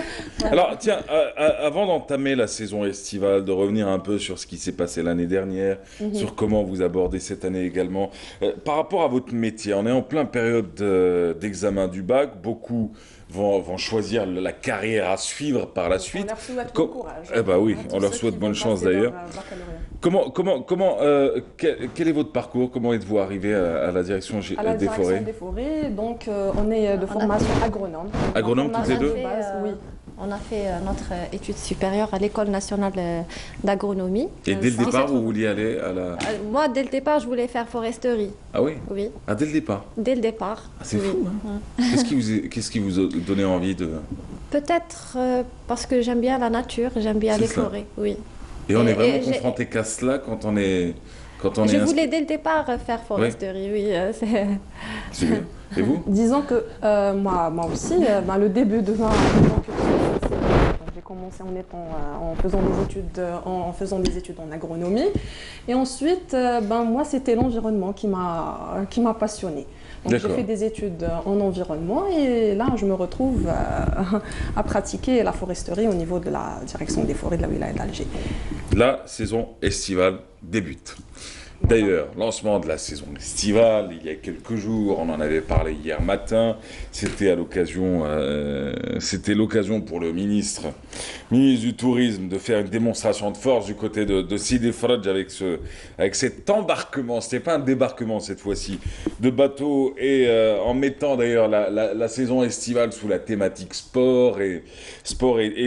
[SPEAKER 1] Alors, tiens, avant d'entamer la saison estivale, de revenir un peu sur ce qui s'est passé l'année dernière, sur comment vous abordez cette année également, par rapport à votre métier, on est en plein période d'examen du bac, beaucoup vont choisir la carrière à suivre par la suite.
[SPEAKER 10] On leur souhaite bon courage.
[SPEAKER 1] Eh ben oui, on leur souhaite bonne chance d'ailleurs. Quel est votre parcours? Comment êtes-vous arrivé à la direction des forêts?
[SPEAKER 10] À la direction des forêts, donc on est de formation agronome.
[SPEAKER 1] Agronome toutes les deux?
[SPEAKER 10] Oui.
[SPEAKER 11] On a fait notre étude supérieure à l'École nationale d'agronomie.
[SPEAKER 1] Et dès le départ, vous vouliez aller à la...
[SPEAKER 11] Moi, dès le départ, je voulais faire foresterie.
[SPEAKER 1] Ah oui?
[SPEAKER 11] Oui.
[SPEAKER 1] Ah, dès le départ?
[SPEAKER 11] Dès le départ.
[SPEAKER 1] Ah, c'est fou, hein? Qu'est-ce qui vous a donné envie de...
[SPEAKER 11] Peut-être parce que j'aime bien la nature, j'aime bien les forêts, oui.
[SPEAKER 1] Et on est vraiment confronté qu'à cela quand on est...
[SPEAKER 11] Je voulais dès le départ faire foresterie, oui.
[SPEAKER 1] C'est bien. Et vous?
[SPEAKER 10] Disons que moi aussi, le début de ma j'ai commencé en faisant des études en agronomie. Et ensuite, moi, c'était l'environnement qui m'a passionnée. Donc j'ai fait des études en environnement et là, je me retrouve à pratiquer la foresterie au niveau de la direction des forêts de la wilaya d'Alger.
[SPEAKER 1] La saison estivale débute. D'ailleurs, lancement de la saison estivale, il y a quelques jours, on en avait parlé hier matin, c'était l'occasion pour le ministre du Tourisme de faire une démonstration de force du côté de Sidi Fradj avec cet embarquement, c'était pas un débarquement cette fois-ci, de bateaux et en mettant d'ailleurs la saison estivale sous la thématique sport et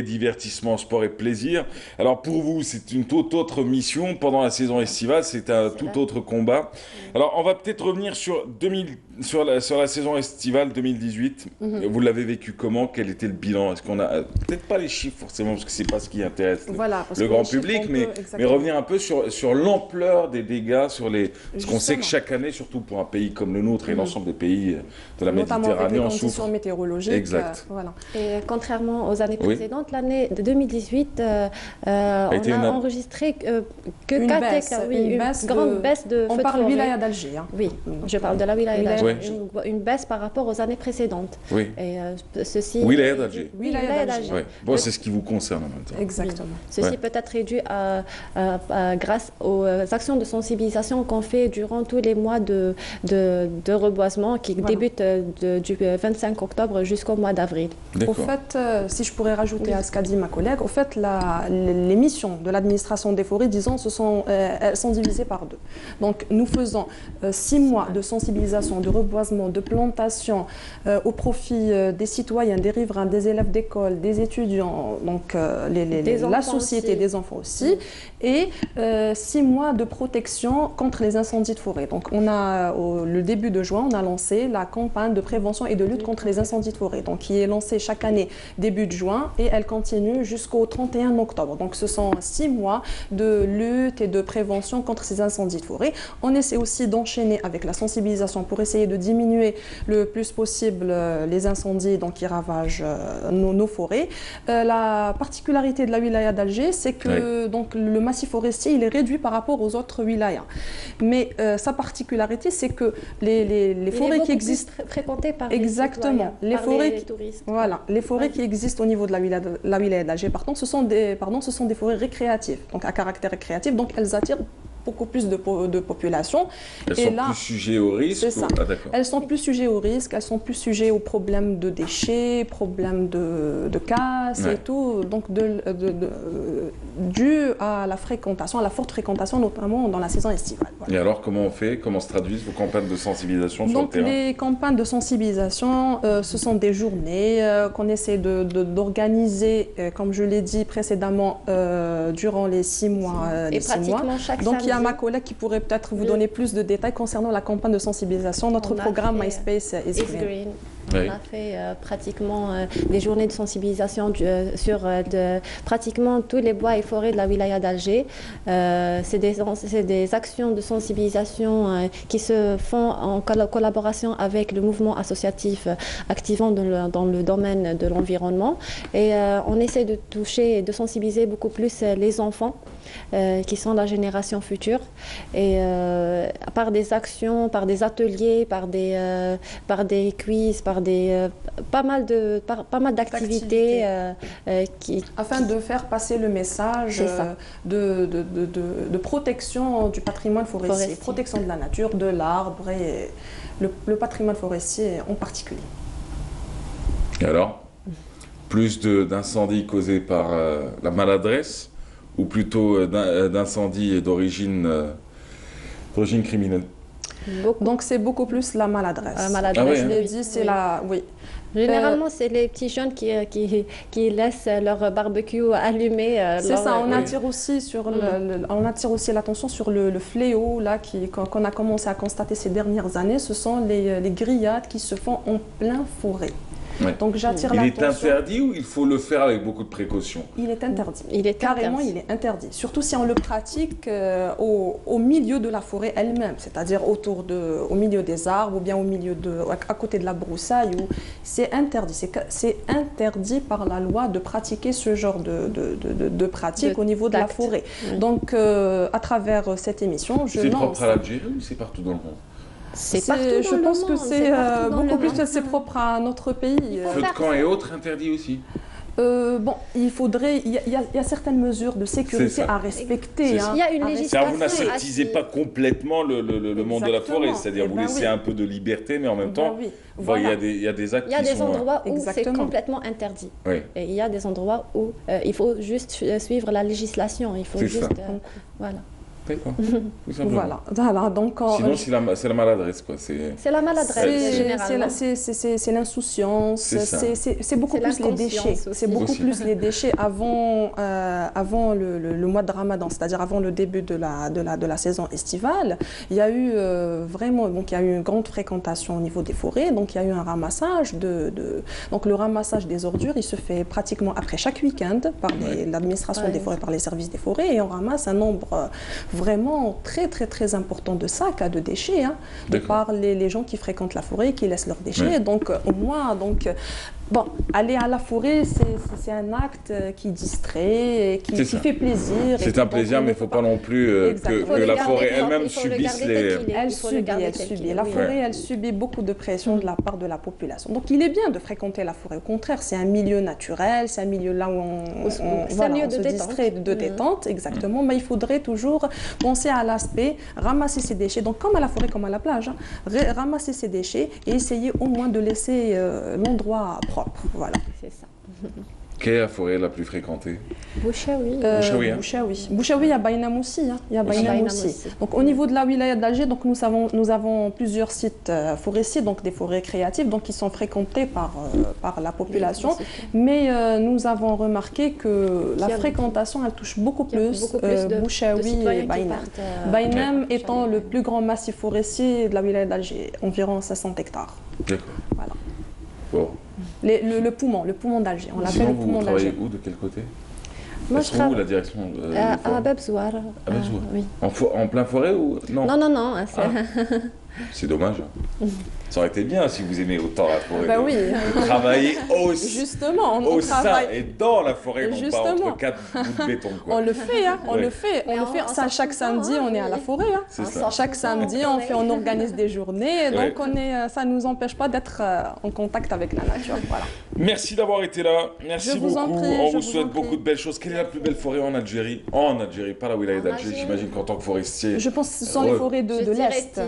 [SPEAKER 1] divertissement, sport et plaisir. Alors pour vous, c'est une toute autre mission pendant la saison estivale, c'est tout tout autre combat. Alors, on va peut-être revenir sur la saison estivale 2018. Vous l'avez vécu comment? Quel était le bilan? Est-ce qu'on a peut-être pas les chiffres forcément parce que c'est pas ce qui intéresse le grand public, mais revenir un peu sur l'ampleur des dégâts parce qu'on sait que chaque année, surtout pour un pays comme le nôtre et l'ensemble des pays de la Méditerranée, on souffre.
[SPEAKER 10] Météorologiques.
[SPEAKER 1] Exact.
[SPEAKER 10] Voilà.
[SPEAKER 11] Et contrairement aux années précédentes, l'année de 2018, on a enregistré que 4 une grande baisse de feux de forêt.
[SPEAKER 10] On parle wilaya d'Alger.
[SPEAKER 11] Oui, je parle de la wilaya d'Alger. Une baisse par rapport aux années précédentes.
[SPEAKER 1] Oui.
[SPEAKER 11] Et ceci.
[SPEAKER 1] Wilaya d'Alger.
[SPEAKER 11] Wilaya d'Alger.
[SPEAKER 1] Ouais. Bon, c'est ce qui vous concerne en même temps.
[SPEAKER 10] Exactement.
[SPEAKER 11] Ceci peut être réduit grâce aux actions de sensibilisation qu'on fait durant tous les mois de reboisement qui débutent du 25 octobre jusqu'au mois d'avril.
[SPEAKER 10] Au fait, si je pourrais rajouter à ce qu'a dit ma collègue, au fait, les missions de l'administration des forêts, disons, elles sont divisées par 2. Donc, nous faisons 6 mois de sensibilisation, de reboisement, de plantation au profit des citoyens, des riverains, des élèves d'école, des étudiants, donc la société, des enfants aussi, et 6 mois de protection contre les incendies de forêt. Donc, le début de juin, on a lancé la campagne de prévention et de lutte contre les incendies de forêt, donc qui est lancée chaque année début de juin et elle continue jusqu'au 31 octobre. Donc, ce sont 6 mois de lutte et de prévention contre ces incendies de forêt. On essaie aussi d'enchaîner avec la sensibilisation pour essayer de diminuer le plus possible les incendies qui ravagent nos forêts. La particularité de la wilaya d'Alger, c'est que donc, le massif forestier il est réduit par rapport aux autres wilayas. Mais sa particularité, c'est que les forêts qui existent
[SPEAKER 11] fréquentées par
[SPEAKER 10] les forêts touristes. Voilà, les forêts qui existent au niveau de la wilaya d'Alger, par contre, ce sont des forêts récréatives, donc à caractère récréatif, donc elles attirent beaucoup plus de population.
[SPEAKER 1] Elles sont plus sujets au risque.
[SPEAKER 10] C'est ça. Elles sont plus sujets au risque, elles sont plus sujets aux problèmes de déchets, problèmes de casse et tout, donc dû à la fréquentation, à la forte fréquentation, notamment dans la saison estivale.
[SPEAKER 1] Voilà. Et alors, comment on fait? Comment se traduisent vos campagnes de sensibilisation sur le terrain?
[SPEAKER 10] Les campagnes de sensibilisation, ce sont des journées qu'on essaie d'organiser, comme je l'ai dit précédemment, durant les 6 mois.
[SPEAKER 11] Et pratiquement chaque samedi.
[SPEAKER 10] Il y a ma collègue qui pourrait peut-être vous donner plus de détails concernant la campagne de sensibilisation. Notre programme MySpace is Green.
[SPEAKER 11] On a fait pratiquement des journées de sensibilisation sur pratiquement tous les bois et forêts de la wilaya d'Alger. C'est des actions de sensibilisation qui se font en collaboration avec le mouvement associatif activant dans le domaine de l'environnement. Et on essaie de toucher et de sensibiliser beaucoup plus les enfants qui sont la génération future. Et par des actions, par des ateliers, par des quiz, par pas mal d'activités
[SPEAKER 10] afin de faire passer le message de protection du patrimoine forestier, protection de la nature, de l'arbre et le patrimoine forestier en particulier.
[SPEAKER 1] Et alors, plus d'incendies causés par la maladresse ou plutôt d'incendies d'origine criminelle?
[SPEAKER 10] Donc c'est beaucoup plus la maladresse. Je l'ai dit, c'est oui.
[SPEAKER 11] Généralement, c'est les petits jeunes qui laissent leur barbecue allumé.
[SPEAKER 10] C'est ça, on attire aussi l'attention sur le fléau qu'on a commencé à constater ces dernières années. Ce sont les grillades qui se font en plein forêt.
[SPEAKER 1] Ouais.
[SPEAKER 10] Donc j'attire l'attention.
[SPEAKER 1] Il est interdit ou il faut le faire avec beaucoup de précautions?
[SPEAKER 10] Il est interdit. Carrément, il est interdit. Surtout si on le pratique au milieu de la forêt elle-même, c'est-à-dire au milieu des arbres ou bien à côté de la broussaille. C'est interdit. C'est interdit par la loi de pratiquer ce genre de pratique au niveau de la forêt. Donc à travers cette émission, je lance...
[SPEAKER 1] C'est propre à l'Algérie ou c'est partout dans le monde?
[SPEAKER 10] Je pense que c'est beaucoup plus propre à notre pays.
[SPEAKER 1] Feu de camp et autres interdits aussi?
[SPEAKER 10] Il y a certaines mesures de sécurité à respecter.
[SPEAKER 11] Il y a une législation.
[SPEAKER 1] Vous n'aseptisez pas complètement le monde de la forêt, c'est-à-dire vous laissez un peu de liberté, mais en même temps, il y a des actes.
[SPEAKER 11] Il y a des endroits où c'est complètement interdit.
[SPEAKER 1] Oui.
[SPEAKER 11] Et il y a des endroits où il faut juste suivre la législation. Il faut juste, voilà.
[SPEAKER 1] D'accord. Tout simplement.
[SPEAKER 10] Voilà. Donc,
[SPEAKER 1] sinon, c'est la maladresse, quoi.
[SPEAKER 11] C'est la maladresse, généralement.
[SPEAKER 10] C'est l'insouciance, c'est beaucoup plus les déchets.
[SPEAKER 11] Aussi.
[SPEAKER 10] C'est beaucoup plus les déchets avant le mois de Ramadan, c'est-à-dire avant le début de la saison estivale. Il y a eu vraiment, donc il y a eu une grande fréquentation au niveau des forêts, donc il y a eu un ramassage donc le ramassage des ordures, il se fait pratiquement après chaque week-end par l'administration des forêts, par les services des forêts, et on ramasse un nombre vraiment très très très important de sacs, de déchets, de par les gens qui fréquentent la forêt, qui laissent leurs déchets. Donc au moins, aller à la forêt, c'est un acte qui distrait, qui fait plaisir.
[SPEAKER 1] C'est un plaisir, mais il ne faut pas non plus que la forêt elle-même subisse les...
[SPEAKER 10] Elle subit. La forêt, elle subit beaucoup de pression de la part de la population. Donc il est bien de fréquenter la forêt. Au contraire, c'est un milieu naturel, c'est un milieu là où on se distrait, de détente, exactement. Mais il faudrait toujours penser à l'aspect, ramasser ses déchets, donc comme à la forêt, comme à la plage, ramasser ses déchets et essayer au moins de laisser l'endroit propre. Voilà.
[SPEAKER 11] C'est ça.
[SPEAKER 1] Quelle est la forêt la plus fréquentée?
[SPEAKER 11] Bouchaoui.
[SPEAKER 10] Bouchaoui, il y a Baïnam aussi. Il y a Baïnam aussi. Donc au niveau de la wilaya d'Alger, donc nous avons plusieurs sites forestiers, donc des forêts créatives, donc qui sont fréquentés par la population. Mais nous avons remarqué que la fréquentation, elle touche beaucoup plus Bouchaoui et Baïnam. Baïnam étant le plus grand massif forestier de la wilaya d'Alger, environ 500 hectares.
[SPEAKER 1] D'accord.
[SPEAKER 10] Voilà.
[SPEAKER 1] Bon.
[SPEAKER 10] Le poumon d'Alger. On l'appelle le poumon d'Alger.
[SPEAKER 1] Vous travaillez où, de quel côté?
[SPEAKER 11] Moi, je travaille
[SPEAKER 1] où la direction
[SPEAKER 11] à Babzouar.
[SPEAKER 1] Oui. En plein forêt ou non?
[SPEAKER 11] Non.
[SPEAKER 1] C'est dommage. Ça aurait été bien si vous aimez autant la forêt.
[SPEAKER 10] Oui.
[SPEAKER 1] De travailler au sein et dans la forêt, non pas entre quatre bouts de béton. Quoi.
[SPEAKER 10] On le fait, Ça, chaque samedi, on est à la forêt. Chaque samedi, on organise des journées. Donc, ça ne nous empêche pas d'être en contact avec la nature. Voilà.
[SPEAKER 1] Merci d'avoir été là. Merci beaucoup. On vous souhaite beaucoup de belles choses. Quelle est la plus belle forêt en Algérie? En Algérie, pas la wilaya d'Alger. J'imagine qu'en tant que forestier.
[SPEAKER 10] Je pense que ce sont les forêts de l'Est.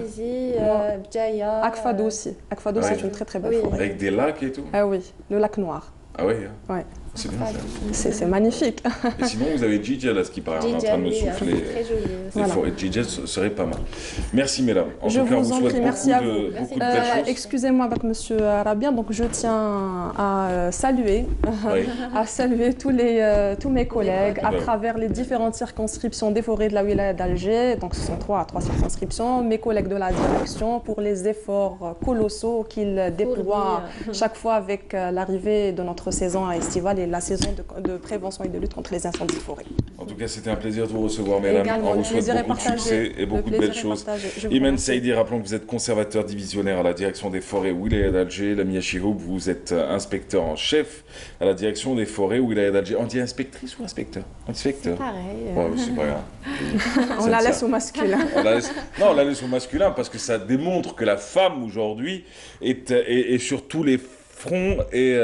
[SPEAKER 11] Bjaïa.
[SPEAKER 10] Akfado aussi. Akfado, c'est une très très belle forêt.
[SPEAKER 1] Avec des lacs et tout?
[SPEAKER 10] Ah oui, le lac Noir.
[SPEAKER 1] Ah oui?
[SPEAKER 10] Ouais.
[SPEAKER 1] C'est bien ça.
[SPEAKER 10] C'est magnifique.
[SPEAKER 1] Et sinon, vous avez Djidja, là, ce qui paraît, on est en train de me souffler.
[SPEAKER 11] Très joli.
[SPEAKER 1] Les forêts de Djidja serait pas mal. Merci, mesdames. En
[SPEAKER 10] je
[SPEAKER 1] tout cas,
[SPEAKER 10] vous en prie, merci à vous.
[SPEAKER 1] Beaucoup de belles choses.
[SPEAKER 10] Excusez-moi avec monsieur Rabien, donc je tiens à saluer, tous mes collègues à travers les différentes circonscriptions des forêts de la wilaya d'Alger. Donc ce sont 3 circonscriptions, mes collègues de la direction pour les efforts colossaux qu'ils déploient chaque fois avec l'arrivée de notre saison estivale et la saison de prévention et de lutte contre les incendies de forêt.
[SPEAKER 1] En tout cas, c'était un plaisir de vous recevoir, mesdames. On vous souhaite beaucoup de succès et beaucoup de belles choses. Imen Saïdi, rappelons que vous êtes conservateur divisionnaire à la direction des forêts Wilaya d'Alger. Lamia Chihoub, vous êtes inspecteur en chef à la direction des forêts Wilaya d'Alger. On dit inspectrice ou inspecteur? Inspecteur.
[SPEAKER 11] C'est pareil.
[SPEAKER 1] Ouais, c'est pas grave.
[SPEAKER 10] On la laisse au masculin.
[SPEAKER 1] On la laisse au masculin parce que ça démontre que la femme aujourd'hui est sur tous les front et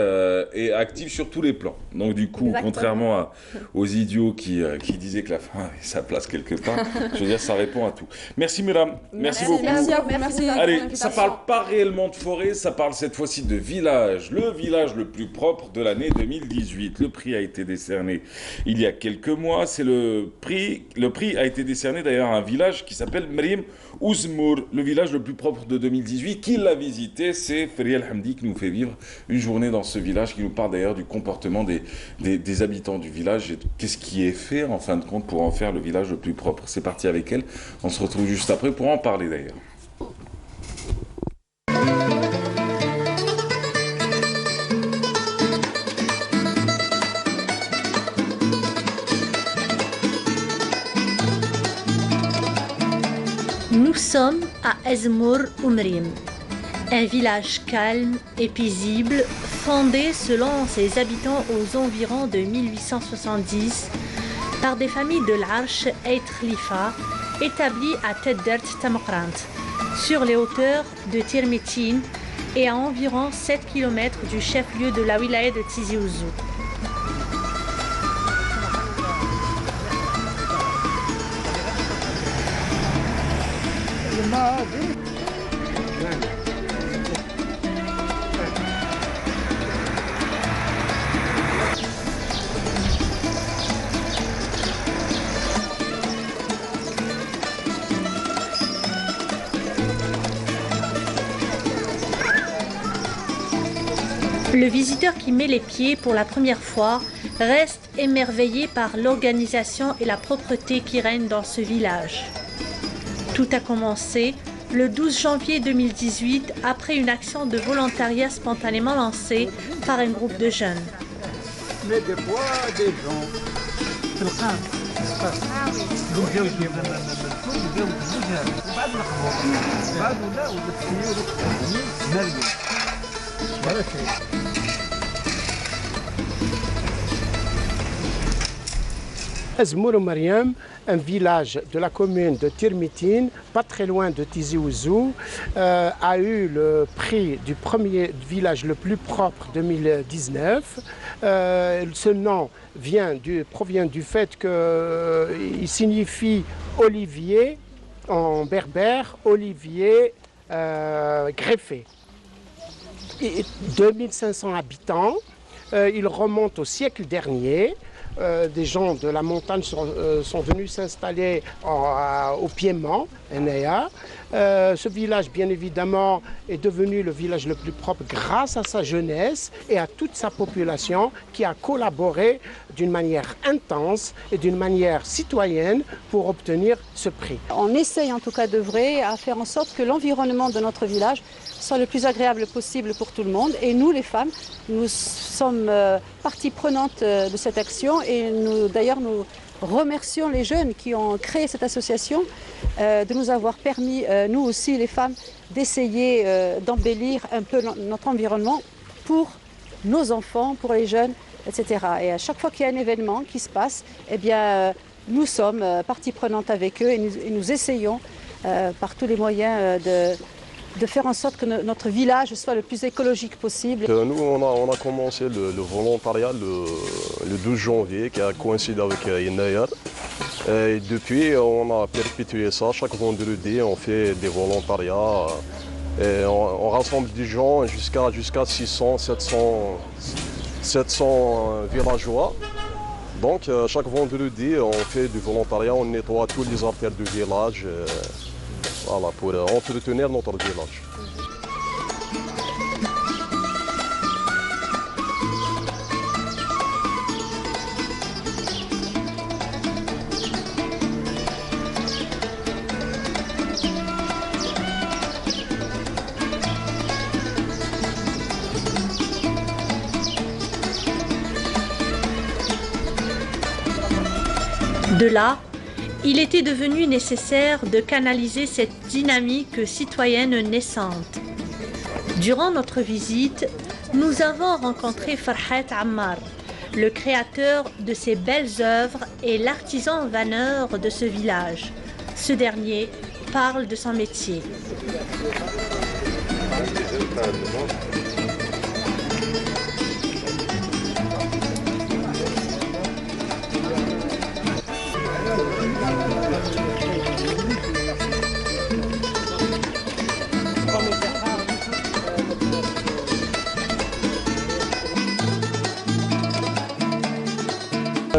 [SPEAKER 1] active sur tous les plans. Donc du coup, contrairement aux idiots qui disaient que la femme avait sa place quelque part, je veux dire, ça répond à tout. Merci mesdames, merci beaucoup.
[SPEAKER 10] Merci à vous, merci.
[SPEAKER 1] Allez, ça parle pas réellement de forêt, ça parle cette fois-ci de village, le village le plus propre de l'année 2018. Le prix a été décerné il y a quelques mois. Le prix a été décerné d'ailleurs à un village qui s'appelle Mrim Ouzmour, le village le plus propre de 2018. Qui l'a visité? C'est Feriel Hamdi qui nous fait vivre une journée dans ce village, qui nous parle d'ailleurs du comportement des habitants du village et qu'est-ce qui est fait en fin de compte pour en faire le village le plus propre. C'est parti avec elle, on se retrouve juste après pour en parler d'ailleurs.
[SPEAKER 12] Nous sommes à Ezmour Oumrim, un village calme et paisible, fondé selon ses habitants aux environs de 1870 par des familles de l'Arche et Khalifa établies à Teddert Tamokrant, sur les hauteurs de Tirmitin et à environ 7 km du chef-lieu de la wilaya de Tizi Ouzou. Le visiteur qui met les pieds pour la première fois reste émerveillé par l'organisation et la propreté qui règnent dans ce village. Tout a commencé le 12 janvier 2018 après une action de volontariat spontanément lancée par un groupe de jeunes.
[SPEAKER 13] Mais des fois, des gens,
[SPEAKER 14] Azmour Mariam, un village de la commune de Tirmitine, pas très loin de Tizi Ouzou, a eu le prix du premier village le plus propre 2019. Ce nom provient du fait qu'il signifie olivier en berbère, olivier greffé. 2500 habitants, il remonte au siècle dernier. Des gens de la montagne sont venus s'installer au Piémont, Enea. Ce village, bien évidemment, est devenu le village le plus propre grâce à sa jeunesse et à toute sa population qui a collaboré d'une manière intense et d'une manière citoyenne pour obtenir ce prix.
[SPEAKER 15] On essaye en tout cas d'œuvrer à faire en sorte que l'environnement de notre village soit le plus agréable possible pour tout le monde. Et nous, les femmes, nous sommes partie prenante de cette action et d'ailleurs nous remercions les jeunes qui ont créé cette association de nous avoir permis, nous aussi les femmes, d'essayer d'embellir un peu notre environnement pour nos enfants, pour les jeunes, etc. Et à chaque fois qu'il y a un événement qui se passe, eh bien, nous sommes partie prenante avec eux et nous essayons par tous les moyens de faire en sorte que notre village soit le plus écologique possible.
[SPEAKER 16] Nous, on a commencé le volontariat le 12 janvier, qui a coïncidé avec Yenayar. Et depuis, on a perpétué ça. Chaque vendredi, on fait des volontariats. Et on rassemble des gens jusqu'à 600, 700 villageois. Donc, chaque vendredi, on fait du volontariat, on nettoie tous les artères du village. Voilà, pour entretenir notre village.
[SPEAKER 12] De là, il était devenu nécessaire de canaliser cette dynamique citoyenne naissante. Durant notre visite, nous avons rencontré Farhat Ammar, le créateur de ces belles œuvres et l'artisan vanneur de ce village. Ce dernier parle de son métier.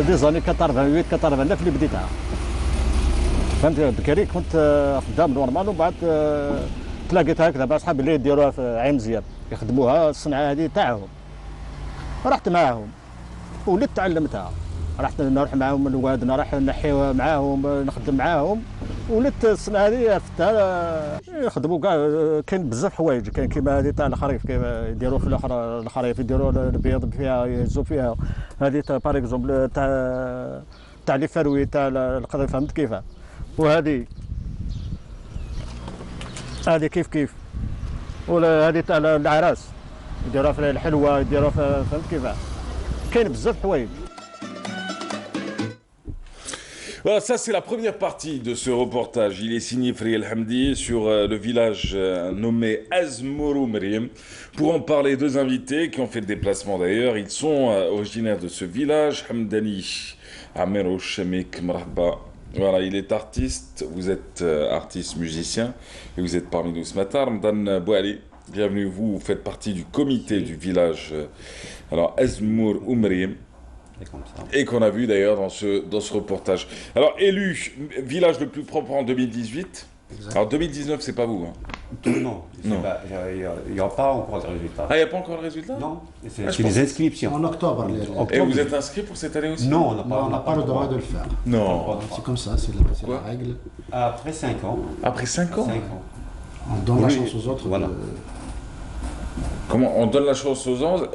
[SPEAKER 17] دي زاني 88 89 اللي بديتها فهمت. بكري كنت خدام نورمال ومن بعد تلاقيت هكذا مع صحابي اللي يديروها في عين مزيان يخدموها الصنعه هذه تاعهم. رحت معاهم وليت تعلمتها. رحت نروح معاهم الواد نروح نحيو معاهم نخدم معاهم وليت الصنعه هذه عرفتها. يخدموا كاع كاين بزاف حوايج كاين كيما هذه تاع الخريف كيما يديروا في الخريف يديروا البيض فيها يهزوا فيها. هذه تاع باغ اكزومبل تاع لي فروي تاع القضية فهمت كيفاه. وهذه كيف ولا هذه تاع العراس يديروها في الحلوه يديروها فهمت كيفاه. كاين بزاف حوايج.
[SPEAKER 1] Voilà, ça c'est la première partie de ce reportage. Il est signé Friel Hamdi sur le village nommé Azmour Mariam. Pour en parler, deux invités qui ont fait le déplacement d'ailleurs. Ils sont originaires de ce village. Hamdani Amero Shemik Marhaba. Voilà, il est artiste. Vous êtes artiste musicien et vous êtes parmi nous ce matin. Ramadan Bouali, bienvenue. Vous faites partie du comité du village. Alors Azmour Mariam. Et qu'on a vu d'ailleurs dans ce reportage. Alors, élu village le plus propre en 2018. Alors 2019, c'est pas vous. Hein.
[SPEAKER 18] Non,
[SPEAKER 1] non.
[SPEAKER 18] Il n'y a pas encore de résultat.
[SPEAKER 1] Ah, il n'y a pas encore le résultat?
[SPEAKER 18] Non, c'est les inscriptions.
[SPEAKER 19] En octobre.
[SPEAKER 1] Et vous êtes inscrit pour cette année aussi?
[SPEAKER 18] Non,
[SPEAKER 19] on n'a pas le droit de le faire.
[SPEAKER 1] Non.
[SPEAKER 19] C'est comme ça, c'est la règle.
[SPEAKER 18] Après 5 ans.
[SPEAKER 1] Après 5 ans?
[SPEAKER 18] 5 ans.
[SPEAKER 19] On donne la chance aux autres.
[SPEAKER 18] Voilà.
[SPEAKER 1] Comment on donne la chance aux autres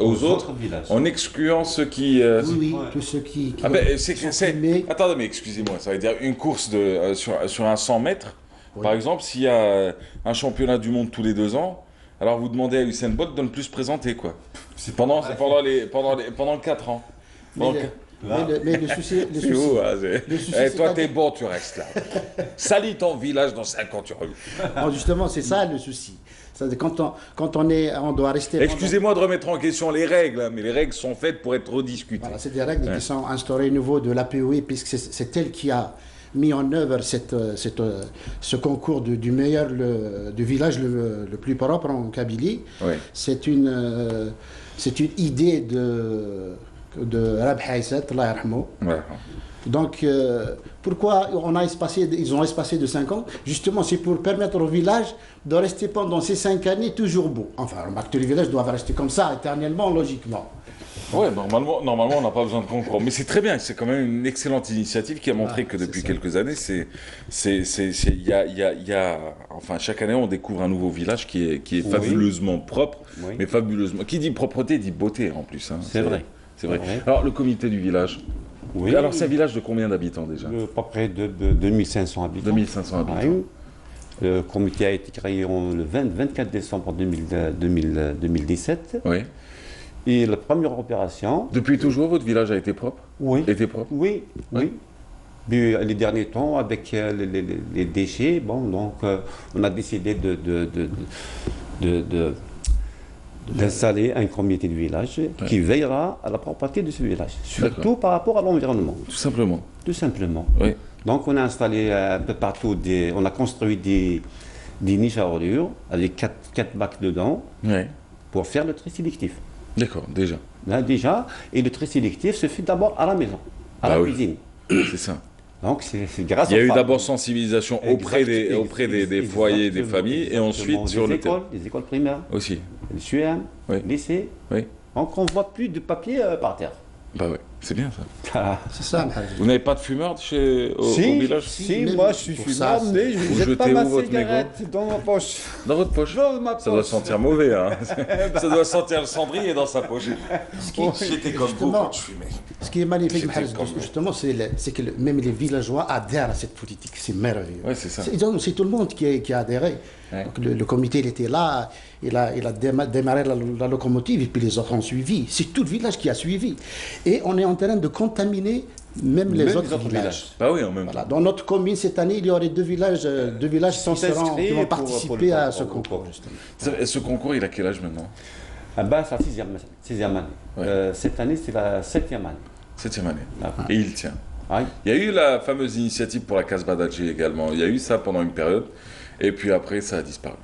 [SPEAKER 1] en excluant ceux qui...
[SPEAKER 19] Oui, tous ceux qui
[SPEAKER 1] ah ben, attendez, mais excusez-moi, ça veut dire une course sur un 100 mètres, par exemple, s'il y a un championnat du monde tous les 2 ans, alors vous demandez à Usain Bolt de ne plus se présenter, quoi. C'est pendant 4 ans.
[SPEAKER 19] Mais le souci...
[SPEAKER 1] toi, t'es bon, tu restes là. Salis ton village dans 5 ans, tu reviens.
[SPEAKER 19] Bon, justement, c'est ça le souci. Quand on doit rester...
[SPEAKER 1] Excusez-moi de remettre en question les règles, mais les règles sont faites pour être rediscutées.
[SPEAKER 19] Voilà, c'est des règles qui sont instaurées au niveau de l'APOE, puisque c'est elle qui a mis en œuvre ce concours du meilleur, du village le plus propre en Kabylie. Oui. C'est une idée de Rab Haïsat, Allah yarhamou. Donc, pourquoi ils ont espacé de 5 ans? Justement, c'est pour permettre au village de rester pendant ces 5 années toujours beau. Enfin, tous les villages doivent rester comme ça, éternellement, logiquement.
[SPEAKER 1] Oui, normalement on n'a pas besoin de concours. Mais c'est très bien, c'est quand même une excellente initiative qui a montré que depuis quelques années, enfin, chaque année, on découvre un nouveau village qui est fabuleusement propre, mais fabuleusement... Qui dit propreté, dit beauté en plus. Hein.
[SPEAKER 18] C'est vrai.
[SPEAKER 1] C'est vrai. Alors, le comité du village. Oui. Alors, c'est un village de combien d'habitants déjà?
[SPEAKER 18] À peu près de 2500 habitants.
[SPEAKER 1] 2500 habitants.
[SPEAKER 18] Oui. Le comité a été créé le 24 décembre 2017.
[SPEAKER 1] Oui.
[SPEAKER 18] Et la première opération...
[SPEAKER 1] Depuis toujours, votre village a été propre?
[SPEAKER 18] Oui.
[SPEAKER 1] Était propre?
[SPEAKER 18] Oui, oui. Mais les derniers temps, avec les déchets, bon, donc on a décidé d'installer un comité de village qui veillera à la propreté de ce village, surtout par rapport à l'environnement.
[SPEAKER 1] Tout simplement.
[SPEAKER 18] Tout simplement.
[SPEAKER 1] Oui.
[SPEAKER 18] Donc on a installé un peu partout, on a construit des niches à ordures avec 4 bacs dedans pour faire le tri sélectif.
[SPEAKER 1] D'accord, déjà.
[SPEAKER 18] Là, déjà, et le tri sélectif se fait d'abord à la maison, à la cuisine.
[SPEAKER 1] C'est ça.
[SPEAKER 18] Donc c'est grâce
[SPEAKER 1] Il y a eu d'abord sensibilisation auprès des foyers, des familles, et ensuite sur le terrain.
[SPEAKER 18] Les écoles primaires.
[SPEAKER 1] Aussi.
[SPEAKER 18] Les CUM, les lycées.
[SPEAKER 1] Oui.
[SPEAKER 18] Donc on ne voit plus de papier par terre.
[SPEAKER 1] Bah oui, c'est bien ça.
[SPEAKER 19] C'est ça.
[SPEAKER 1] Vous n'avez pas de fumeur au village?
[SPEAKER 18] Si, moi je suis fumeur, mais je ne jette pas ma cigarette dans ma poche.
[SPEAKER 1] Dans votre poche? Ça doit sentir mauvais, hein. Ça doit sentir le cendrier dans sa poche. J'étais comme vous quand je fumais.
[SPEAKER 19] Ce qui est magnifique, justement, c'est que même les villageois adhèrent à cette politique. C'est merveilleux.
[SPEAKER 1] Oui, c'est ça.
[SPEAKER 19] C'est tout le monde qui a adhéré. Donc, le comité, il était là, il a démarré la locomotive et puis les autres ont suivi. C'est tout le village qui a suivi. Et on est en train de contaminer même les autres villages.
[SPEAKER 1] Bah oui, en même temps.
[SPEAKER 19] Dans notre commune, cette année, il y aurait 2 villages qui vont participer à ce concours.
[SPEAKER 1] Ce concours, il a quel âge maintenant?
[SPEAKER 18] Ah ben, c'est la 6e année. Cette année, c'est la 7e année.
[SPEAKER 1] 7e année. Et il tient. Il y a eu la fameuse initiative pour la Casbah d'Alger également. Il y a eu ça pendant une période. Et puis après, ça a disparu.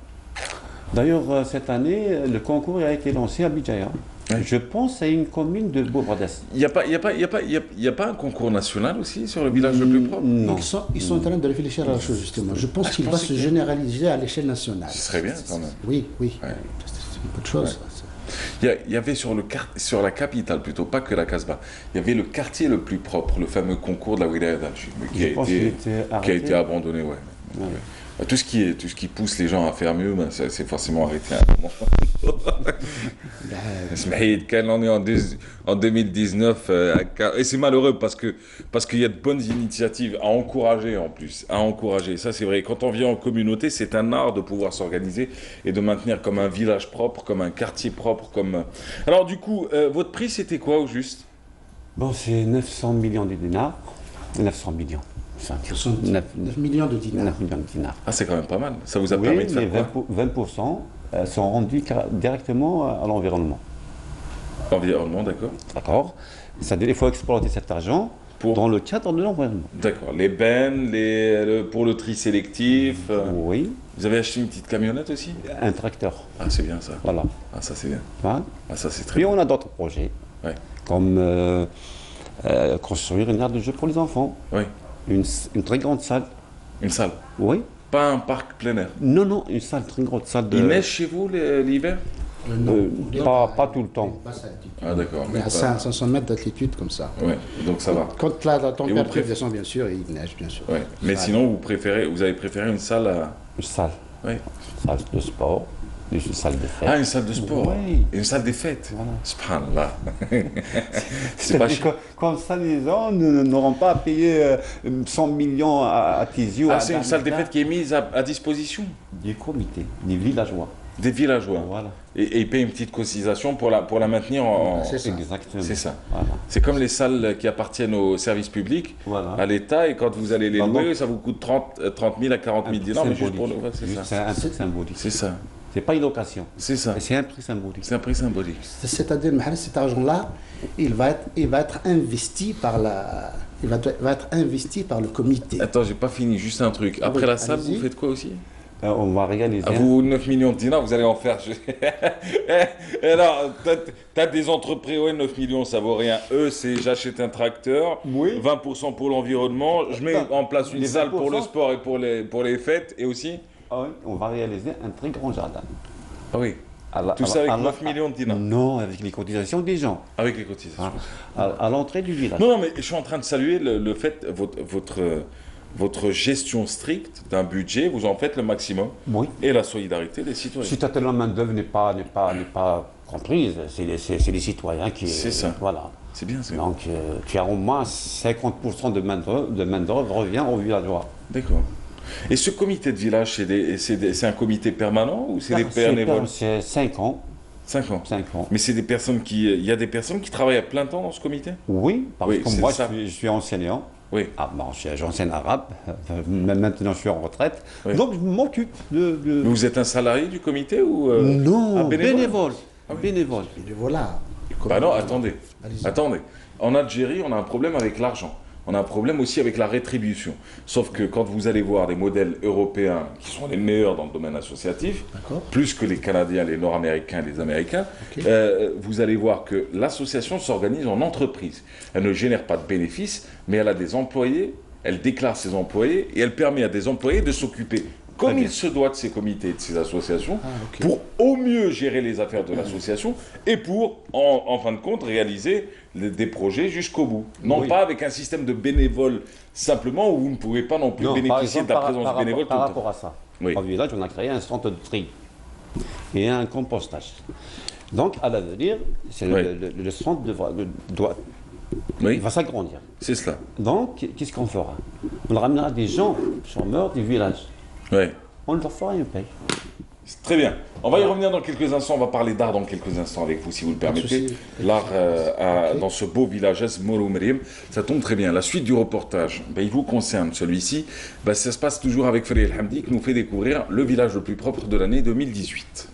[SPEAKER 18] D'ailleurs, cette année, le concours a été lancé à Bidjaya. Je pense à une commune de Bourg-Bradass.
[SPEAKER 1] Il n'y a pas un concours national aussi sur le village le plus propre?
[SPEAKER 19] Non. Ils sont en train de réfléchir à la chose, justement. Je pense qu'il va se généraliser à l'échelle nationale.
[SPEAKER 1] Ce serait bien, quand même.
[SPEAKER 19] Oui. C'est une bonne chose.
[SPEAKER 1] Il y avait sur la capitale, plutôt, pas que la Casbah, il y avait le quartier le plus propre, le fameux concours de la Wilaya d'Alger, qui a été abandonné. Tout ce qui pousse les gens à faire mieux, c'est forcément arrêté à un moment. On est en 2019 et c'est malheureux parce qu'il y a de bonnes initiatives à encourager en plus, Ça c'est vrai, quand on vient en communauté, c'est un art de pouvoir s'organiser et de maintenir comme un village propre, comme un quartier propre. Alors du coup, votre prix c'était quoi au juste?
[SPEAKER 18] Bon, c'est 900 millions de dinars. 900 millions.
[SPEAKER 19] 9 millions de dinars.
[SPEAKER 18] 9 millions de dinars.
[SPEAKER 1] Ah, c'est quand même pas mal. Ça vous a permis de faire quoi?
[SPEAKER 18] 20% sont rendus directement à l'environnement.
[SPEAKER 1] Environnement, d'accord.
[SPEAKER 18] D'accord. C'est-à-dire qu'il faut exploiter cet argent dans le cadre de l'environnement.
[SPEAKER 1] D'accord. Les bennes, pour le tri sélectif.
[SPEAKER 18] Oui.
[SPEAKER 1] Vous avez acheté une petite camionnette aussi?
[SPEAKER 18] Un tracteur.
[SPEAKER 1] Ah, c'est bien ça.
[SPEAKER 18] Voilà.
[SPEAKER 1] Ah, ça c'est bien.
[SPEAKER 18] Ah,
[SPEAKER 1] ça c'est très
[SPEAKER 18] bien.
[SPEAKER 1] Puis
[SPEAKER 18] on a d'autres projets. Comme construire une aire de jeu pour les enfants.
[SPEAKER 1] Oui.
[SPEAKER 18] Une très grande salle.
[SPEAKER 1] Une salle?
[SPEAKER 18] Oui.
[SPEAKER 1] Pas un parc plein air.
[SPEAKER 18] Non, non, une salle, très grande salle de...
[SPEAKER 1] Il neige chez vous l'hiver?
[SPEAKER 18] Pas tout le temps.
[SPEAKER 1] Ah d'accord.
[SPEAKER 19] On est à 500 mètres d'altitude comme ça.
[SPEAKER 1] Ouais, donc ça va.
[SPEAKER 19] Quand la température descend, bien sûr, il neige, bien sûr.
[SPEAKER 1] Ouais. Mais sinon, vous avez préféré une salle à...
[SPEAKER 18] Une salle.
[SPEAKER 1] Oui.
[SPEAKER 18] Une salle de sport. Une salle de fête.
[SPEAKER 1] Ah, une salle de sport.
[SPEAKER 18] Oui.
[SPEAKER 1] Une salle des fêtes.
[SPEAKER 18] Voilà.
[SPEAKER 1] Subhanallah.
[SPEAKER 18] C'est pas cher. Comme ça, les gens n'auront pas à payer 100 millions à Tizi.
[SPEAKER 1] Ah, c'est une salle des fêtes qui est mise à disposition
[SPEAKER 18] des comités, des villageois.
[SPEAKER 1] Des villageois.
[SPEAKER 18] Voilà.
[SPEAKER 1] Et ils payent une petite cotisation pour la maintenir en...
[SPEAKER 18] C'est ça. Exactement.
[SPEAKER 1] C'est ça.
[SPEAKER 18] Voilà.
[SPEAKER 1] C'est comme les salles qui appartiennent au service public, à l'État, et quand vous allez les louer, ça vous coûte 30 000 à 40 000 dinars, mais juste pour le...
[SPEAKER 18] C'est un prix symbolique.
[SPEAKER 1] C'est ça.
[SPEAKER 18] C'est pas une location.
[SPEAKER 1] C'est ça.
[SPEAKER 18] C'est un prix symbolique.
[SPEAKER 1] C'est un prix symbolique.
[SPEAKER 19] C'est-à-dire, cet argent-là, il va être investi par le comité.
[SPEAKER 1] Attends, j'ai pas fini, juste un truc. Après la salle, vous faites quoi aussi?
[SPEAKER 18] On va réaliser.
[SPEAKER 1] Vous, 9 millions de dinars, vous allez en faire. Alors, t'as des entreprises, ouais, 9 millions, ça vaut rien. Eux, c'est j'achète un tracteur, 20% pour l'environnement, je mets en place une salle pour le sport et pour les fêtes, et aussi
[SPEAKER 18] on va réaliser un très grand jardin.
[SPEAKER 1] Ah oui. Tout ça avec 9 millions de dinars?
[SPEAKER 18] Non, avec les cotisations des gens.
[SPEAKER 1] Avec les cotisations.
[SPEAKER 18] À l'entrée du village.
[SPEAKER 1] Non, mais je suis en train de saluer le fait, votre gestion stricte d'un budget, vous en faites le maximum.
[SPEAKER 18] Oui.
[SPEAKER 1] Et la solidarité des citoyens.
[SPEAKER 18] Si la main-d'œuvre n'est pas comprise, c'est les citoyens qui.
[SPEAKER 1] C'est ça.
[SPEAKER 18] Voilà.
[SPEAKER 1] C'est bien ça.
[SPEAKER 18] Donc, tu as au moins 50% de main-d'œuvre revient aux villageois.
[SPEAKER 1] D'accord. Et ce comité de village, c'est un comité permanent ou c'est des bénévoles?
[SPEAKER 18] C'est 5 ans.
[SPEAKER 1] 5 ans.
[SPEAKER 18] 5 ans.
[SPEAKER 1] Mais c'est des personnes il y a des personnes qui travaillent à plein temps dans ce comité?
[SPEAKER 18] Oui, parce que moi, je suis enseignant.
[SPEAKER 1] Oui.
[SPEAKER 18] Ah, bon, j'enseigne arabe, maintenant je suis en retraite, donc je m'occupe de...
[SPEAKER 1] Mais vous êtes un salarié du comité ou
[SPEAKER 18] non,
[SPEAKER 1] bénévole?
[SPEAKER 18] Bénévole.
[SPEAKER 19] Voilà.
[SPEAKER 1] Bah non, attendez. En Algérie, on a un problème avec l'argent. On a un problème aussi avec la rétribution. Sauf que quand vous allez voir des modèles européens qui sont les meilleurs dans le domaine associatif, plus que les Canadiens, les Nord-Américains, les Américains, vous allez voir que l'association s'organise en entreprise. Elle ne génère pas de bénéfices, mais elle a des employés, elle déclare ses employés et elle permet à des employés de s'occuper comme il se doit de ces comités et de ces associations, pour au mieux gérer les affaires de l'association et pour, en fin de compte, réaliser des projets jusqu'au bout. Non pas avec un système de bénévoles simplement, où vous ne pouvez pas non plus bénéficier de la présence de bénévoles tout le temps.
[SPEAKER 18] Par rapport à ça, au village, on a créé un centre de tri et un compostage. Donc, à l'avenir, le centre va s'agrandir.
[SPEAKER 1] C'est cela.
[SPEAKER 18] Donc, qu'est-ce qu'on fera? On ramènera des gens chômeurs du village.
[SPEAKER 1] Oui.
[SPEAKER 18] On leur fera une paye.
[SPEAKER 1] Très bien. On va y revenir dans quelques instants. On va parler d'art dans quelques instants avec vous, si vous le permettez. L'art dans ce beau village, Moro Mriem, ça tombe très bien. La suite du reportage, il vous concerne celui-ci. Ça se passe toujours avec Frédéric El Hamdi qui nous fait découvrir le village le plus propre de l'année 2018.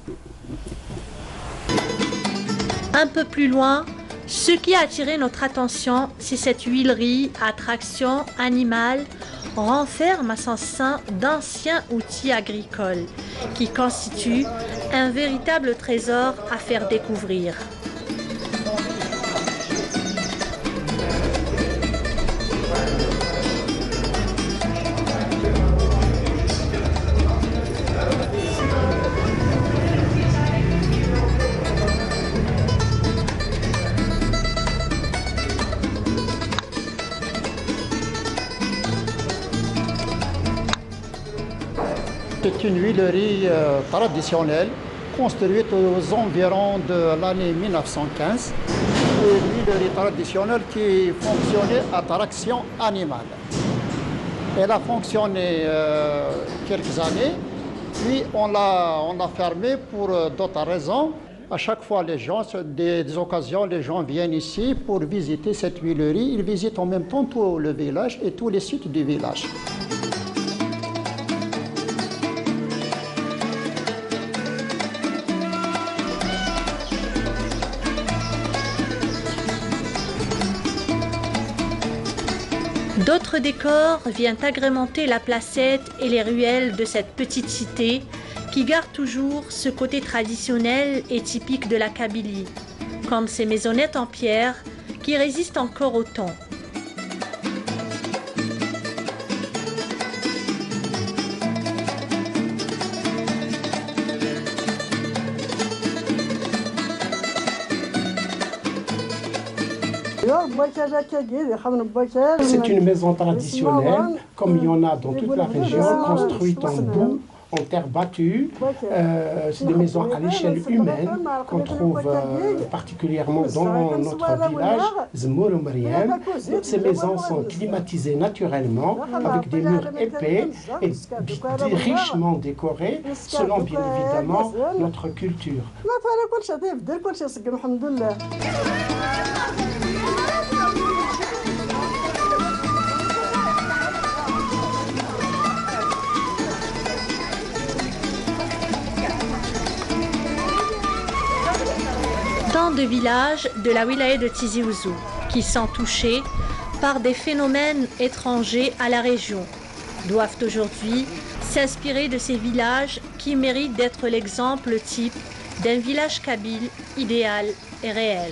[SPEAKER 12] Un peu plus loin, ce qui a attiré notre attention, c'est cette huilerie à traction animale renferme à son sein d'anciens outils agricoles qui constituent un véritable trésor à faire découvrir.
[SPEAKER 13] C'est une huilerie traditionnelle construite aux environs de l'année 1915. Une huilerie traditionnelle qui fonctionnait à traction animale. Elle a fonctionné quelques années, puis on l'a fermée pour d'autres raisons. À chaque fois, les gens, des occasions, les gens viennent ici pour visiter cette huilerie. Ils visitent en même temps tout le village et tous les sites du village.
[SPEAKER 12] D'autres décors viennent agrémenter la placette et les ruelles de cette petite cité qui garde toujours ce côté traditionnel et typique de la Kabylie, comme ces maisonnettes en pierre qui résistent encore au temps.
[SPEAKER 14] C'est une maison traditionnelle, comme il y en a dans toute la région, construite en boue, en terre battue. C'est des maisons à l'échelle humaine qu'on trouve particulièrement dans notre village, Zmour ou Mariam. Ces maisons sont climatisées naturellement avec des murs épais et richement décorés selon bien évidemment notre culture.
[SPEAKER 12] Tant de villages de la wilaya de Tizi Ouzou qui sont touchés par des phénomènes étrangers à la région doivent aujourd'hui s'inspirer de ces villages qui méritent d'être l'exemple type d'un village kabyle idéal et réel.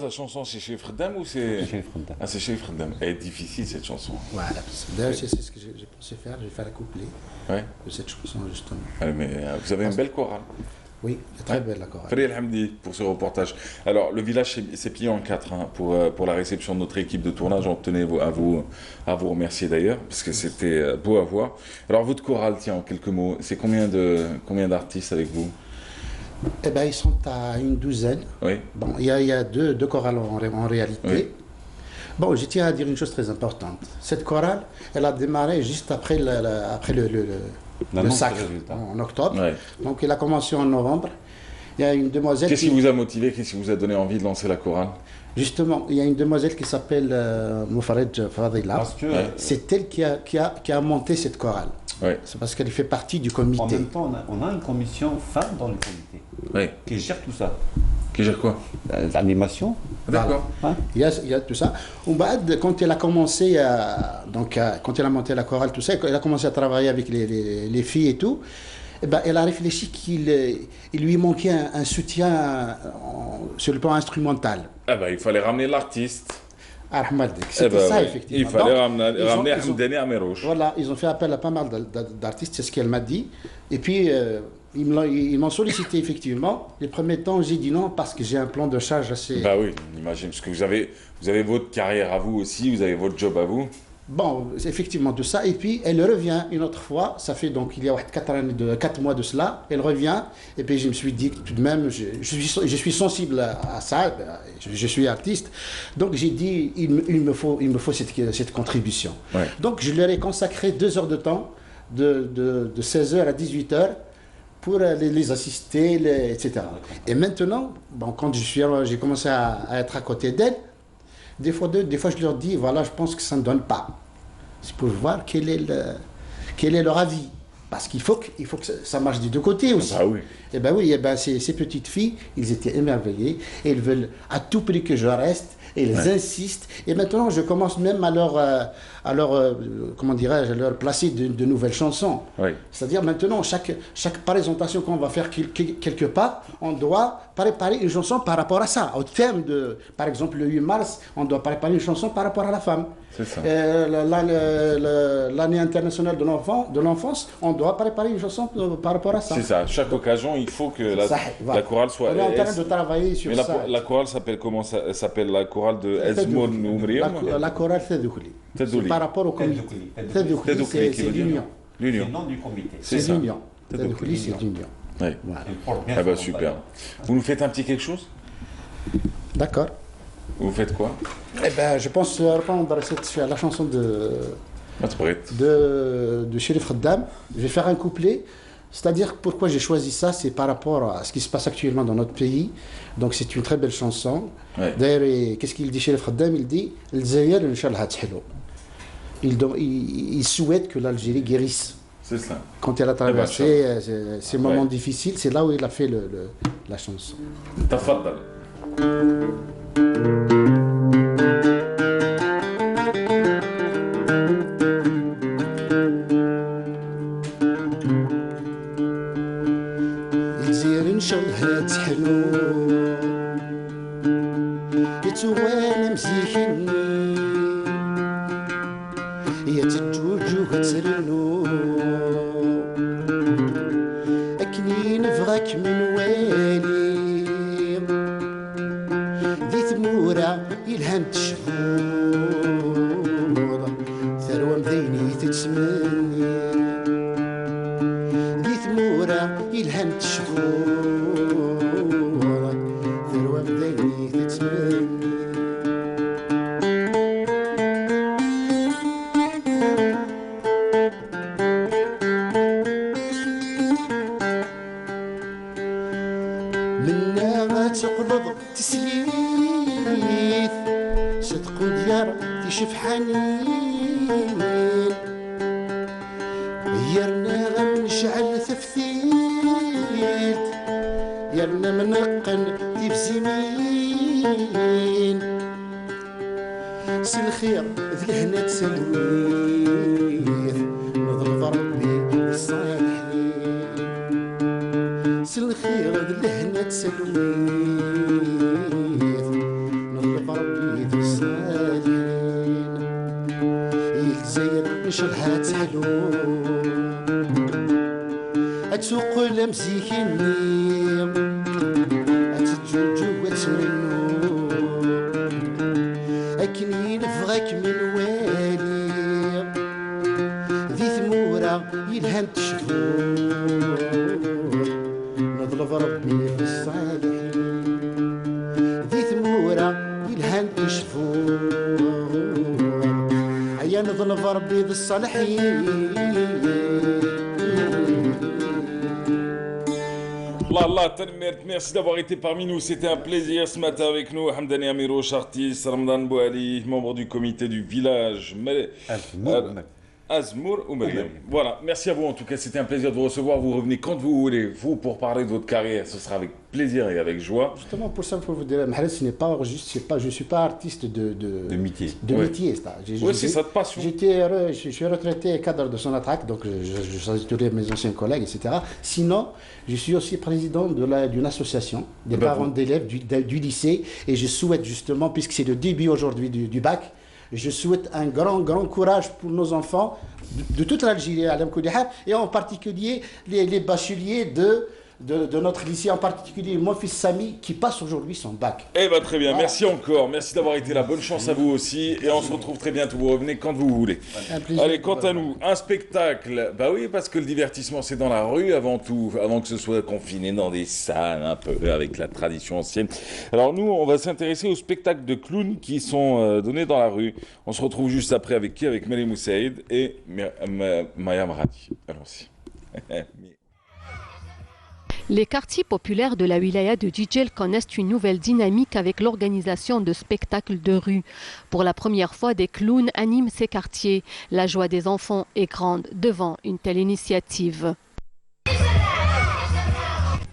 [SPEAKER 1] La chanson c'est chez Fredam ou c'est chez Fredam? Ah, c'est chez Fredam. Elle est difficile cette chanson.
[SPEAKER 19] Voilà, d'ailleurs c'est ce que j'ai pensé faire, je vais faire un couplet de cette chanson justement.
[SPEAKER 1] Mais vous avez une belle chorale.
[SPEAKER 19] Oui, très belle la chorale.
[SPEAKER 1] Farid Hamdi pour ce reportage. Alors le village s'est plié en 4 pour la réception de notre équipe de tournage. On tenait à vous remercier d'ailleurs parce que c'était beau à voir. Alors votre chorale, tiens en quelques mots, c'est combien d'artistes avec vous?
[SPEAKER 19] Eh ben, ils sont à une douzaine.
[SPEAKER 1] Oui.
[SPEAKER 19] Bon, il y a deux chorales en réalité. Oui. Bon, je tiens à dire une chose très importante. Cette chorale, elle a démarré juste après le sacre, en octobre. Oui. Donc, elle a commencé en novembre. Il y a une demoiselle.
[SPEAKER 1] Qu'est-ce qui vous a motivé? Qu'est-ce qui vous a donné envie de lancer la chorale?
[SPEAKER 19] Justement, il y a une demoiselle qui s'appelle Moufared Fadila. C'est elle qui a monté cette chorale.
[SPEAKER 1] Oui.
[SPEAKER 19] C'est parce qu'elle fait partie du comité.
[SPEAKER 18] En même temps, on a une commission femme dans le comité qui gère tout ça.
[SPEAKER 1] Qui gère quoi?
[SPEAKER 18] L'animation.
[SPEAKER 1] D'accord.
[SPEAKER 19] Voilà. Il y a tout ça. Quand elle a commencé quand elle a monté la chorale, tout ça, elle a commencé à travailler avec les filles et tout, elle a réfléchi qu'il lui manquait un soutien sur le plan instrumental.
[SPEAKER 1] Il fallait ramener l'artiste.
[SPEAKER 19] C'était ça, effectivement.
[SPEAKER 1] Il fallait ramener Hamdani Amirouche.
[SPEAKER 19] Voilà, ils ont fait appel à pas mal d'artistes, c'est ce qu'elle m'a dit. Et puis, ils m'ont sollicité, effectivement. Les premiers temps, j'ai dit non, parce que j'ai un plan de charge assez...
[SPEAKER 1] Oui, j'imagine, parce que vous avez votre carrière à vous aussi, vous avez votre job à vous.
[SPEAKER 19] Bon, c'est effectivement tout ça. Et puis, elle revient une autre fois. Ça fait donc, il y a 4 mois de cela. Elle revient. Et puis, je me suis dit, tout de même, je suis sensible à ça. Je suis artiste. Donc, j'ai dit, il me faut cette contribution. Ouais. Donc, je leur ai consacré 2 heures de temps, de 16h à 18h, pour les assister, etc. Et maintenant, quand j'ai commencé à être à côté d'elle, des fois, je leur dis, voilà, je pense que ça ne donne pas. C'est pour voir quel est leur avis. Parce qu'il faut que ça marche des deux côtés aussi.
[SPEAKER 1] Ah oui.
[SPEAKER 19] Ces petites filles, ils étaient émerveillées. Et elles veulent à tout prix que je reste. Et elles insistent. Et maintenant, je commence même à leur placer de nouvelles chansons. Oui. C'est-à-dire maintenant, chaque présentation qu'on va faire quelque part, on doit préparer une chanson par rapport à ça. Au thème par exemple, le 8 mars, on doit préparer une chanson par rapport à la femme.
[SPEAKER 1] C'est ça.
[SPEAKER 19] L'année internationale de l'enfance, on doit préparer une chanson par rapport à ça.
[SPEAKER 1] C'est ça. À chaque occasion, il faut que la chorale soit...
[SPEAKER 19] On est en train de travailler sur ça.
[SPEAKER 1] La chorale s'appelle comment? Ça s'appelle la chorale de Ezmour ou Mariam?
[SPEAKER 19] La chorale Tedoukli. Par rapport au comité. Tedoukli, c'est l'union.
[SPEAKER 18] L'union. C'est le nom du comité.
[SPEAKER 19] C'est l'union. Tedoukli, c'est l'union.
[SPEAKER 1] Oui. Voilà. Super. Vous nous faites un petit quelque chose?
[SPEAKER 19] D'accord.
[SPEAKER 1] Vous faites quoi?
[SPEAKER 19] Je pense reprendre la chanson de Chérif Khaddam. Je vais faire un couplet. C'est-à-dire, pourquoi j'ai choisi ça, c'est par rapport à ce qui se passe actuellement dans notre pays. Donc c'est une très belle chanson. Ouais. D'ailleurs, qu'est-ce qu'il dit chez le Khaddam? Il dit il souhaite que l'Algérie guérisse.
[SPEAKER 1] C'est ça.
[SPEAKER 19] Quand elle a traversé ces moments difficiles, c'est là où il a fait la chanson.
[SPEAKER 1] Tafaddal. Merci d'avoir été parmi nous, c'était un plaisir ce matin avec nous. Hamdani Amirouche, artiste, Ramadan Bouali, membre du comité du village. Azmour ou Mariam. Voilà, merci à vous en tout cas, c'était un plaisir de vous recevoir. Vous revenez quand vous voulez, vous, pour parler de votre carrière, ce sera avec plaisir et avec joie.
[SPEAKER 19] Justement, pour ça, pour vous dire, ce n'est pas juste, je ne suis pas artiste de métier. De métier,
[SPEAKER 1] oui, c'est ça de passion.
[SPEAKER 19] Je suis retraité cadre de Sonatrach, donc je salue mes anciens collègues, etc. Sinon, je suis aussi président d'une association des parents d'élèves du lycée et je souhaite justement, puisque c'est le début aujourd'hui du bac, je souhaite un grand courage pour nos enfants de toute l'Algérie, et en particulier les bacheliers de notre lycée, en particulier mon fils Samy qui passe aujourd'hui son bac.
[SPEAKER 1] Eh bien très bien, merci encore, merci d'avoir été là, bonne chance à vous aussi et on se retrouve très bientôt, vous revenez quand vous voulez. Allez, quant à nous, un spectacle, bah oui parce que le divertissement c'est dans la rue avant tout, avant que ce soit confiné dans des salles un peu avec la tradition ancienne. Alors nous on va s'intéresser aux spectacles de clowns qui sont donnés dans la rue. On se retrouve juste après avec qui? Avec Mélé Moussaïd et Maya Maradi. Allons-y.
[SPEAKER 20] Les quartiers populaires de la wilaya de Djidjel connaissent une nouvelle dynamique avec l'organisation de spectacles de rue. Pour la première fois, des clowns animent ces quartiers. La joie des enfants est grande devant une telle initiative.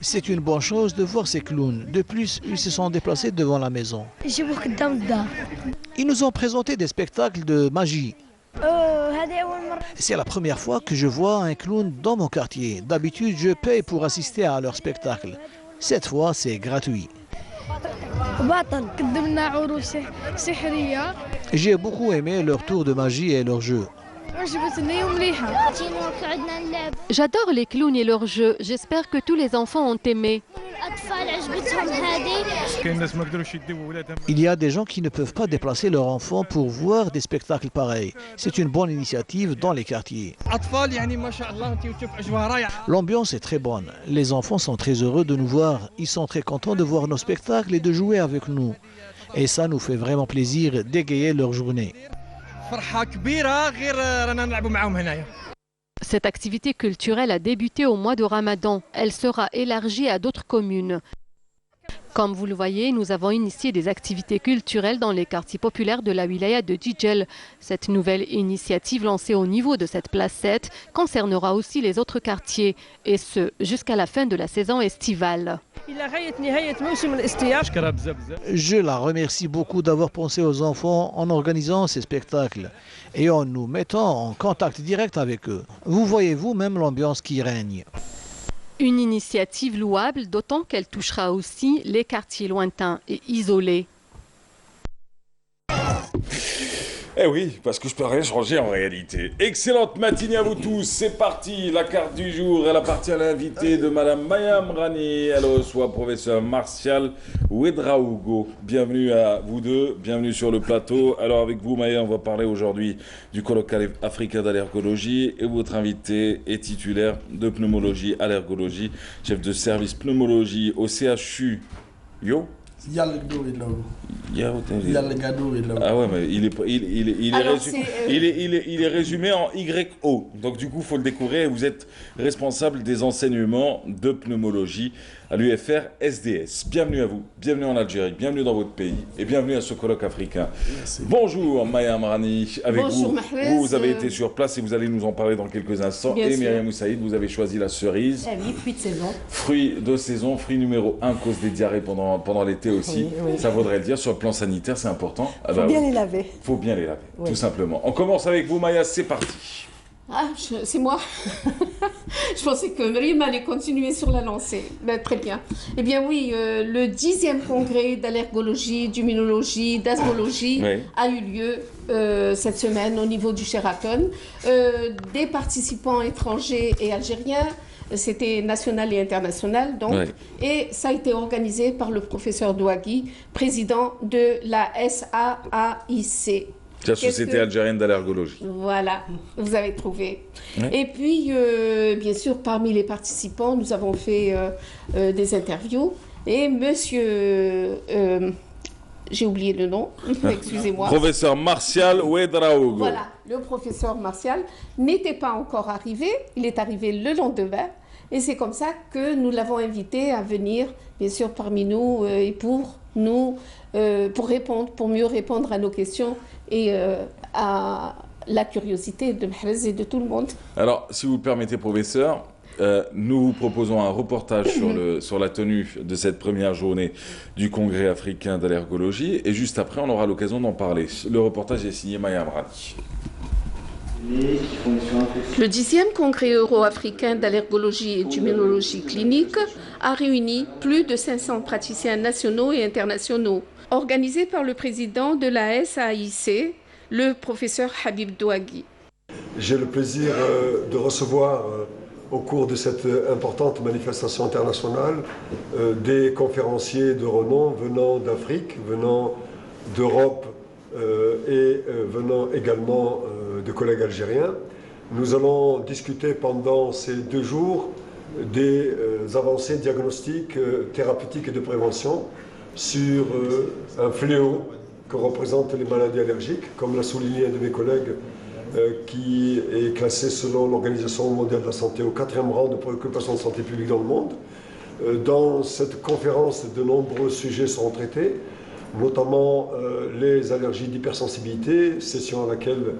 [SPEAKER 21] C'est une bonne chose de voir ces clowns. De plus, ils se sont déplacés devant la maison. Ils nous ont présenté des spectacles de magie. C'est la première fois que je vois un clown dans mon quartier. D'habitude, je paye pour assister à leur spectacle. Cette fois, c'est gratuit. J'ai beaucoup aimé leur tour de magie et leur jeu.
[SPEAKER 20] J'adore les clowns et leurs jeux. J'espère que tous les enfants ont aimé.
[SPEAKER 21] Il y a des gens qui ne peuvent pas déplacer leurs enfants pour voir des spectacles pareils. C'est une bonne initiative dans les quartiers. L'ambiance est très bonne. Les enfants sont très heureux de nous voir. Ils sont très contents de voir nos spectacles et de jouer avec nous. Et ça nous fait vraiment plaisir d'égayer leur journée.
[SPEAKER 20] Cette activité culturelle a débuté au mois de Ramadan. Elle sera élargie à d'autres communes. Comme vous le voyez, nous avons initié des activités culturelles dans les quartiers populaires de la wilaya de Djidjel. Cette nouvelle initiative lancée au niveau de cette placette concernera aussi les autres quartiers, et ce, jusqu'à la fin de la saison estivale.
[SPEAKER 21] Je la remercie beaucoup d'avoir pensé aux enfants en organisant ces spectacles et en nous mettant en contact direct avec eux. Vous voyez vous-même l'ambiance qui règne.
[SPEAKER 20] Une initiative louable, d'autant qu'elle touchera aussi les quartiers lointains et isolés.
[SPEAKER 1] Eh oui, parce que je peux rien changer en réalité. Excellente matinée à vous tous, c'est parti. La carte du jour, elle appartient à l'invité de Madame Maya Amrani. Elle reçoit professeur Martial Ouedraogo. Bienvenue à vous deux, bienvenue sur le plateau. Alors avec vous Maya, on va parler aujourd'hui du colloque africain d'allergologie. Et votre invité est titulaire de pneumologie allergologie, chef de service pneumologie au CHU. Yo. Ah ouais, mais il est résumé en YO. Donc du coup, il faut le découvrir. Vous êtes responsable des enseignements de pneumologie à l'UFR SDS. Bienvenue à vous, bienvenue en Algérie, bienvenue dans votre pays et bienvenue à ce colloque africain. Merci. Bonjour Maya Amrani, avec
[SPEAKER 2] Bonjour,
[SPEAKER 1] vous. Vous avez été sur place et vous allez nous en parler dans quelques instants.
[SPEAKER 2] Bien
[SPEAKER 1] et
[SPEAKER 2] sûr.
[SPEAKER 1] Myriam Moussaïd, vous avez choisi la cerise.
[SPEAKER 2] Ah oui, fruit de saison.
[SPEAKER 1] Fruit de saison, fruit numéro 1, cause des diarrhées pendant l'été aussi.
[SPEAKER 2] Oui.
[SPEAKER 1] Ça vaudrait le dire, sur le plan sanitaire, c'est important.
[SPEAKER 2] Il faut bien les laver.
[SPEAKER 1] Il faut bien les laver,
[SPEAKER 2] Oui.
[SPEAKER 1] tout simplement. On commence avec vous, Maya, c'est parti.
[SPEAKER 2] Ah, c'est moi. Je pensais que Mrim allait continuer sur la lancée. Ben, très bien. Eh bien oui, le 10e congrès d'allergologie, d'immunologie, d'asthmologie a eu lieu cette semaine au niveau du Sheraton. Des participants étrangers et algériens, c'était national et international, donc, et ça a été organisé par le professeur Douagui, président de la SAAIC.
[SPEAKER 1] La Société algérienne d'allergologie.
[SPEAKER 2] Voilà, vous avez trouvé.
[SPEAKER 1] Ouais.
[SPEAKER 2] Et puis, bien sûr, parmi les participants, nous avons fait des interviews. Et monsieur, j'ai oublié le nom, excusez-moi.
[SPEAKER 1] Professeur Martial Ouedraogo.
[SPEAKER 2] Voilà, le professeur Martial n'était pas encore arrivé, il est arrivé le lendemain. Et c'est comme ça que nous l'avons invité à venir, bien sûr, parmi nous, et pour nous, pour mieux répondre à nos questions et à la curiosité de Mahrez et de tout le monde.
[SPEAKER 1] Alors, si vous le permettez, professeur, nous vous proposons un reportage sur la tenue de cette première journée du Congrès africain d'allergologie. Et juste après, on aura l'occasion d'en parler. Le reportage est signé Maya Amrani.
[SPEAKER 2] Le 10e congrès euro-africain d'allergologie et d'immunologie clinique a réuni plus de 500 praticiens nationaux et internationaux. Organisé par le président de la SAIC, le professeur Habib Douagui.
[SPEAKER 22] J'ai le plaisir de recevoir au cours de cette importante manifestation internationale des conférenciers de renom venant d'Afrique, venant d'Europe et venant également de collègues algériens. Nous allons discuter pendant ces 2 jours des avancées diagnostiques, thérapeutiques et de prévention sur un fléau que représentent les maladies allergiques, comme l'a souligné un de mes collègues qui est classé selon l'Organisation mondiale de la santé au 4e rang de préoccupation de santé publique dans le monde. Dans cette conférence, de nombreux sujets seront traités, notamment les allergies d'hypersensibilité, session à laquelle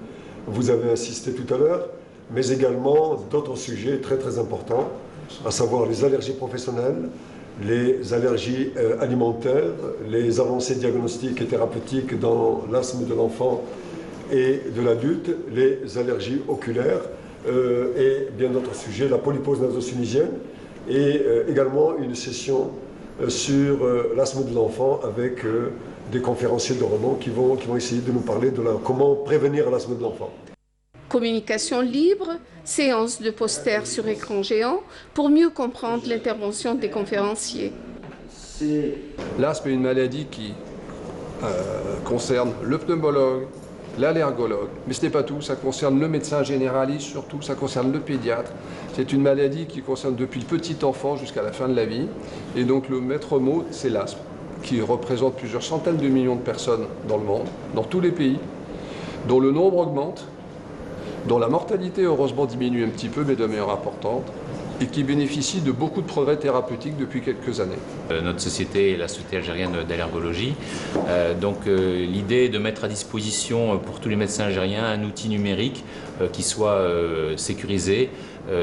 [SPEAKER 22] vous avez assisté tout à l'heure, mais également d'autres sujets très très importants, à savoir les allergies professionnelles, les allergies alimentaires, les avancées diagnostiques et thérapeutiques dans l'asthme de l'enfant et de l'adulte, les allergies oculaires et bien d'autres sujets, la polypose naso-sinusienne et également une session sur l'asthme de l'enfant avec des conférenciers de renom qui vont essayer de nous parler de comment prévenir l'asthme de l'enfant.
[SPEAKER 2] Communication libre, séance de posters sur écran géant pour mieux comprendre l'intervention des conférenciers.
[SPEAKER 23] L'asthme est une maladie qui concerne le pneumologue, l'allergologue, mais ce n'est pas tout, ça concerne le médecin généraliste surtout, ça concerne le pédiatre. C'est une maladie qui concerne depuis le petit enfant jusqu'à la fin de la vie. Et donc le maître mot, c'est l'asthme, qui représente plusieurs centaines de millions de personnes dans le monde, dans tous les pays, dont le nombre augmente. dont la mortalité heureusement diminue un petit peu, mais de manière importante, et qui bénéficie de beaucoup de progrès thérapeutiques depuis quelques années.
[SPEAKER 4] Notre société est la Société algérienne d'allergologie. L'idée est de mettre à disposition pour tous les médecins algériens un outil numérique qui soit sécurisé,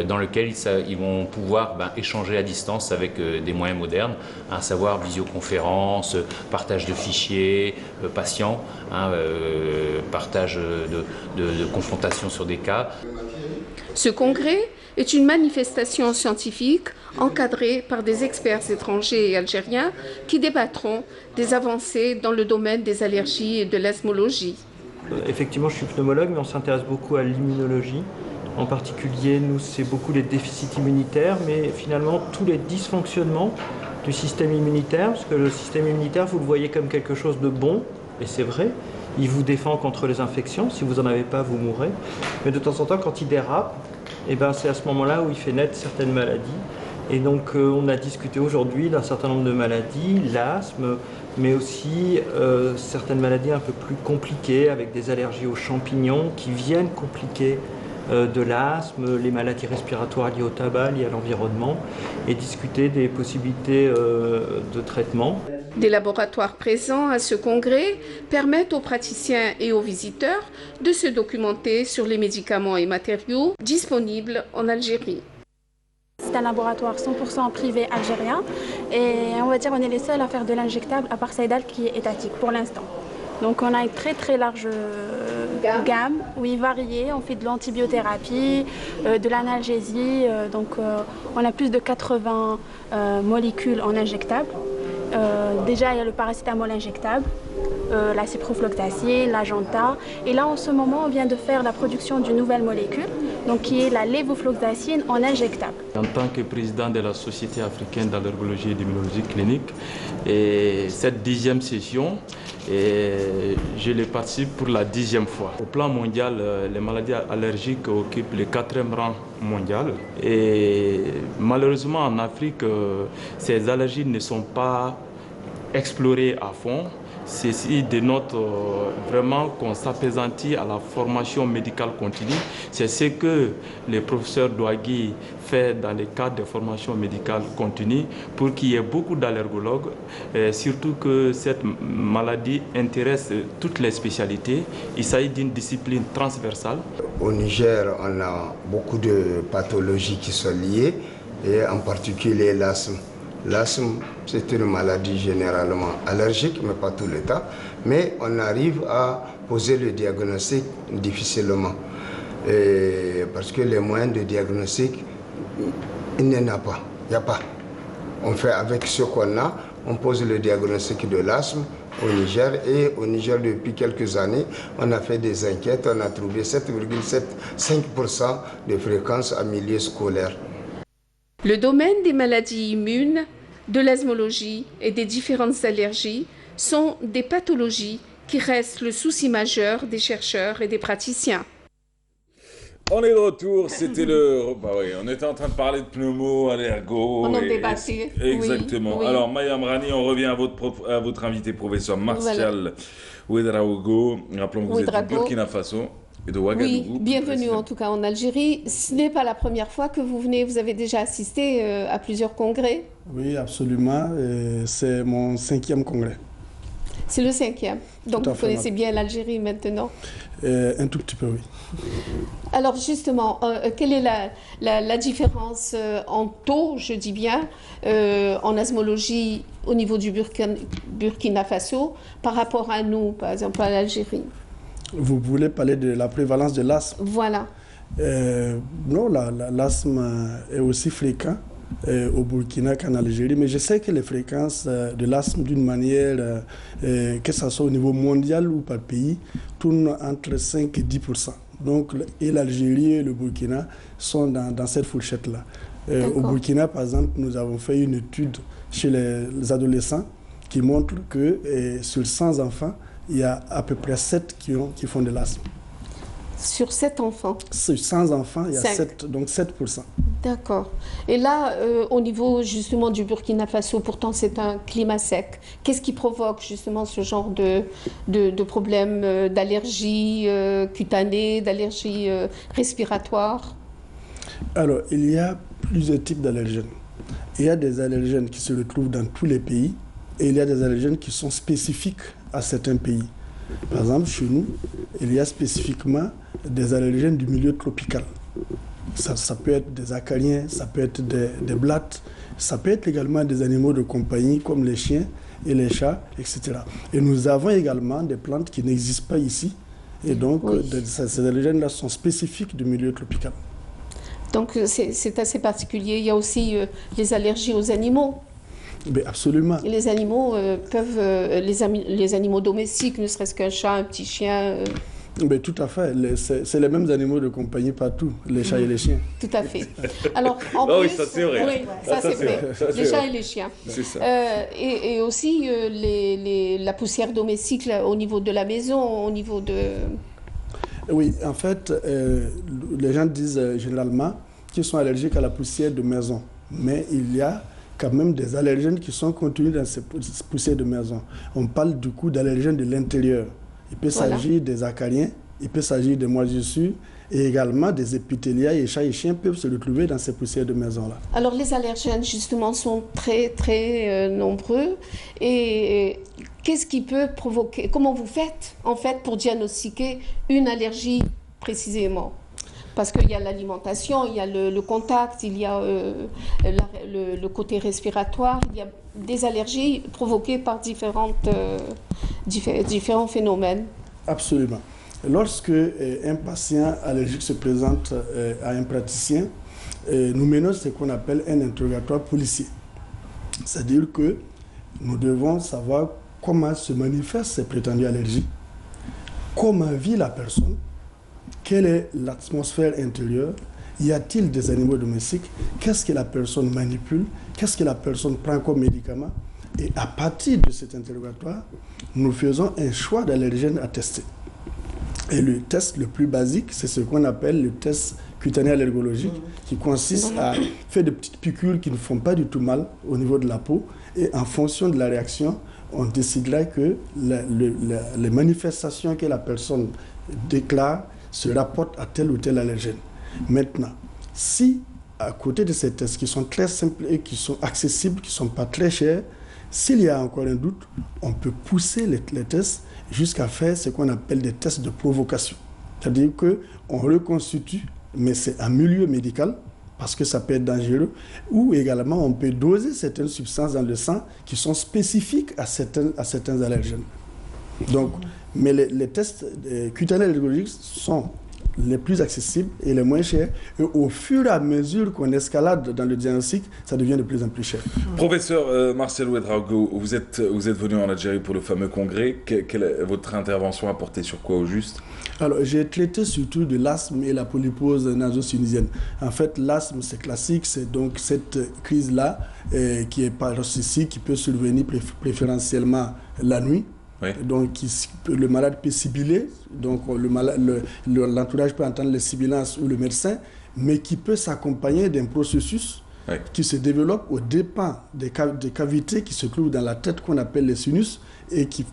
[SPEAKER 4] dans lequel ils vont pouvoir échanger à distance avec des moyens modernes, à savoir visioconférence, partage de fichiers patients, partage de confrontation sur des cas.
[SPEAKER 2] Ce congrès est une manifestation scientifique encadrée par des experts étrangers et algériens qui débattront des avancées dans le domaine des allergies et de l'asthmologie.
[SPEAKER 5] Effectivement, je suis pneumologue, mais on s'intéresse beaucoup à l'immunologie. En particulier, nous, c'est beaucoup les déficits immunitaires, mais finalement tous les dysfonctionnements du système immunitaire, parce que le système immunitaire, vous le voyez comme quelque chose de bon, et c'est vrai, il vous défend contre les infections, si vous n'en avez pas, vous mourrez. Mais de temps en temps, quand il dérape, c'est à ce moment-là où il fait naître certaines maladies. Et donc, on a discuté aujourd'hui d'un certain nombre de maladies, l'asthme, mais aussi certaines maladies un peu plus compliquées, avec des allergies aux champignons qui viennent compliquer de l'asthme, les maladies respiratoires liées au tabac, liées à l'environnement, et discuter des possibilités de traitement.
[SPEAKER 2] Des laboratoires présents à ce congrès permettent aux praticiens et aux visiteurs de se documenter sur les médicaments et matériaux disponibles en Algérie.
[SPEAKER 6] C'est un laboratoire 100% privé algérien et on va dire on est les seuls à faire de l'injectable à part Saïdal qui est étatique pour l'instant. Donc on a une très large gamme, oui, variée. On fait de l'antibiothérapie, de l'analgésie, donc on a plus de 80 molécules en injectable. Déjà il y a le paracétamol injectable, la ciprofloxacine, l'Agenta, et là en ce moment on vient de faire la production d'une nouvelle molécule, donc qui est la lévofloxacine en injectable.
[SPEAKER 24] En tant que président de la Société africaine d'allergologie et d'immunologie clinique, et cette 10e session, je les participe pour la 10e fois. Au plan mondial, les maladies allergiques occupent le 4e rang mondial. Et malheureusement, en Afrique, ces allergies ne sont pas explorées à fond. Ceci dénote vraiment qu'on s'appesantit à la formation médicale continue. C'est ce que le professeur Douagui fait dans le cadre de formation médicale continue pour qu'il y ait beaucoup d'allergologues, surtout que cette maladie intéresse toutes les spécialités. Il s'agit d'une discipline transversale.
[SPEAKER 25] Au Niger, on a beaucoup de pathologies qui sont liées, et en particulier l'asthme. L'asthme, c'est une maladie généralement allergique, mais pas tout le temps. Mais on arrive à poser le diagnostic difficilement. Parce que les moyens de diagnostic, il n'y en a pas. Il n'y a pas. On fait avec ce qu'on a, on pose le diagnostic de l'asthme au Niger. Et au Niger, depuis quelques années, on a fait des enquêtes. On a trouvé 7,75% de fréquence en milieu scolaire.
[SPEAKER 2] Le domaine des maladies immunes, de l'asthmologie et des différentes allergies sont des pathologies qui restent le souci majeur des chercheurs et des praticiens.
[SPEAKER 1] On est de retour, c'était le... Bah oui, on était en train de parler de pneumo, allergo...
[SPEAKER 2] On en débattait.
[SPEAKER 1] Exactement.
[SPEAKER 2] Oui.
[SPEAKER 1] Alors, Maya Amrani, on revient à votre invité, professeur Martial Ouedraogo. Rappelons que vous êtes du Burkina Faso.
[SPEAKER 2] Oui, bienvenue en tout cas en Algérie. Ce n'est pas la première fois que vous venez, vous avez déjà assisté à plusieurs congrès.
[SPEAKER 26] Oui, absolument. C'est mon 5e congrès.
[SPEAKER 2] C'est le 5e. Donc vous connaissez bien l'Algérie maintenant.
[SPEAKER 26] Un tout petit peu, oui.
[SPEAKER 2] Alors justement, quelle est la différence en taux, je dis bien, en asthmologie au niveau du Burkina Faso par rapport à nous, par exemple à l'Algérie?
[SPEAKER 26] Vous voulez parler de la prévalence de l'asthme?
[SPEAKER 2] Voilà.
[SPEAKER 26] Non, l'asthme est aussi fréquent au Burkina qu'en Algérie, mais je sais que les fréquences de l'asthme, d'une manière, que ce soit au niveau mondial ou par pays, tournent entre 5 et 10%. Donc, et l'Algérie et le Burkina sont dans cette fourchette-là. Au Burkina, par exemple, nous avons fait une étude chez les adolescents qui montre que sur 100 enfants, il y a à peu près 7 qui font de l'asthme.
[SPEAKER 2] Sur 7 enfants?
[SPEAKER 26] Sur 100 enfants, il y a
[SPEAKER 2] 5.
[SPEAKER 26] donc 7%.
[SPEAKER 2] D'accord. Et là, au niveau justement du Burkina Faso, pourtant c'est un climat sec. Qu'est-ce qui provoque justement ce genre de problème d'allergie cutanée, d'allergie respiratoire?
[SPEAKER 26] Alors, il y a plusieurs types d'allergènes. Il y a des allergènes qui se retrouvent dans tous les pays et il y a des allergènes qui sont spécifiques à certains pays. Par exemple, chez nous, il y a spécifiquement des allergènes du milieu tropical. Ça peut être des acariens, ça peut être des blattes, ça peut être également des animaux de compagnie comme les chiens et les chats, etc. Et nous avons également des plantes qui n'existent pas ici. Et donc, ces allergènes-là sont spécifiques du milieu tropical.
[SPEAKER 2] Donc, c'est assez particulier. Il y a aussi les allergies aux animaux.
[SPEAKER 26] Mais absolument.
[SPEAKER 2] Et les animaux peuvent, les animaux domestiques, ne serait-ce qu'un chat, un petit chien.
[SPEAKER 26] Mais tout à fait. C'est les mêmes animaux de compagnie partout, les chats et les chiens.
[SPEAKER 2] Tout à fait. Alors, en plus,
[SPEAKER 1] oui, ça c'est vrai.
[SPEAKER 2] Oui, ça c'est vrai. Les chats et les chiens.
[SPEAKER 1] C'est ça.
[SPEAKER 2] Et aussi la poussière domestique là, au niveau de la maison, au niveau de...
[SPEAKER 26] Oui, en fait, les gens disent généralement qu'ils sont allergiques à la poussière de maison. Mais il y a quand même des allergènes qui sont contenus dans ces poussières de maison. On parle du coup d'allergènes de l'intérieur. Il peut s'agir des acariens, il peut s'agir des moisissures et également des épithélias et chats et chiens peuvent se retrouver dans ces poussières de maison-là.
[SPEAKER 2] Alors les allergènes justement sont très très nombreux et qu'est-ce qui peut provoquer, comment vous faites en fait pour diagnostiquer une allergie précisément? Parce qu'il y a l'alimentation, il y a le contact, il y a le côté respiratoire, il y a des allergies provoquées par différents phénomènes.
[SPEAKER 26] Absolument. Lorsque un patient allergique se présente à un praticien, nous menons ce qu'on appelle un interrogatoire policier. C'est-à-dire que nous devons savoir comment se manifestent ces prétendues allergies, comment vit la personne, quelle est l'atmosphère intérieure, y a-t-il des animaux domestiques, qu'est-ce que la personne manipule, qu'est-ce que la personne prend comme médicament. Et à partir de cet interrogatoire, nous faisons un choix d'allergènes à tester. Et le test le plus basique, c'est ce qu'on appelle le test cutané allergologique, qui consiste à faire de petites piqûres qui ne font pas du tout mal au niveau de la peau. Et en fonction de la réaction, on décidera que les manifestations que la personne déclare se rapportent à tel ou tel allergène. Maintenant, si à côté de ces tests qui sont très simples et qui sont accessibles, qui ne sont pas très chers, s'il y a encore un doute, on peut pousser les tests jusqu'à faire ce qu'on appelle des tests de provocation. C'est-à-dire qu'on reconstitue, mais c'est en milieu médical, parce que ça peut être dangereux, ou également on peut doser certaines substances dans le sang qui sont spécifiques à certains allergènes. Donc, mais les tests cutanés allergologiques sont les plus accessibles et les moins chers. Et au fur et à mesure qu'on escalade dans le diagnostic, ça devient de plus en plus cher.
[SPEAKER 1] Professeur Marcel Ouedraogo, vous êtes venu en Algérie pour le fameux congrès. Quelle est votre intervention a porté sur quoi au juste?
[SPEAKER 26] Alors, j'ai traité surtout de l'asthme et la polypose naso-sinusienne. En fait, l'asthme, c'est classique, c'est donc cette crise-là qui est paroxystique, qui peut survenir préférentiellement la nuit. Oui. Donc, le malade peut sibiler, donc l'entourage peut entendre les sibilances ou le médecin, mais qui peut s'accompagner d'un processus qui se développe au dépend des cavités qui se trouvent dans la tête qu'on appelle les sinus et qui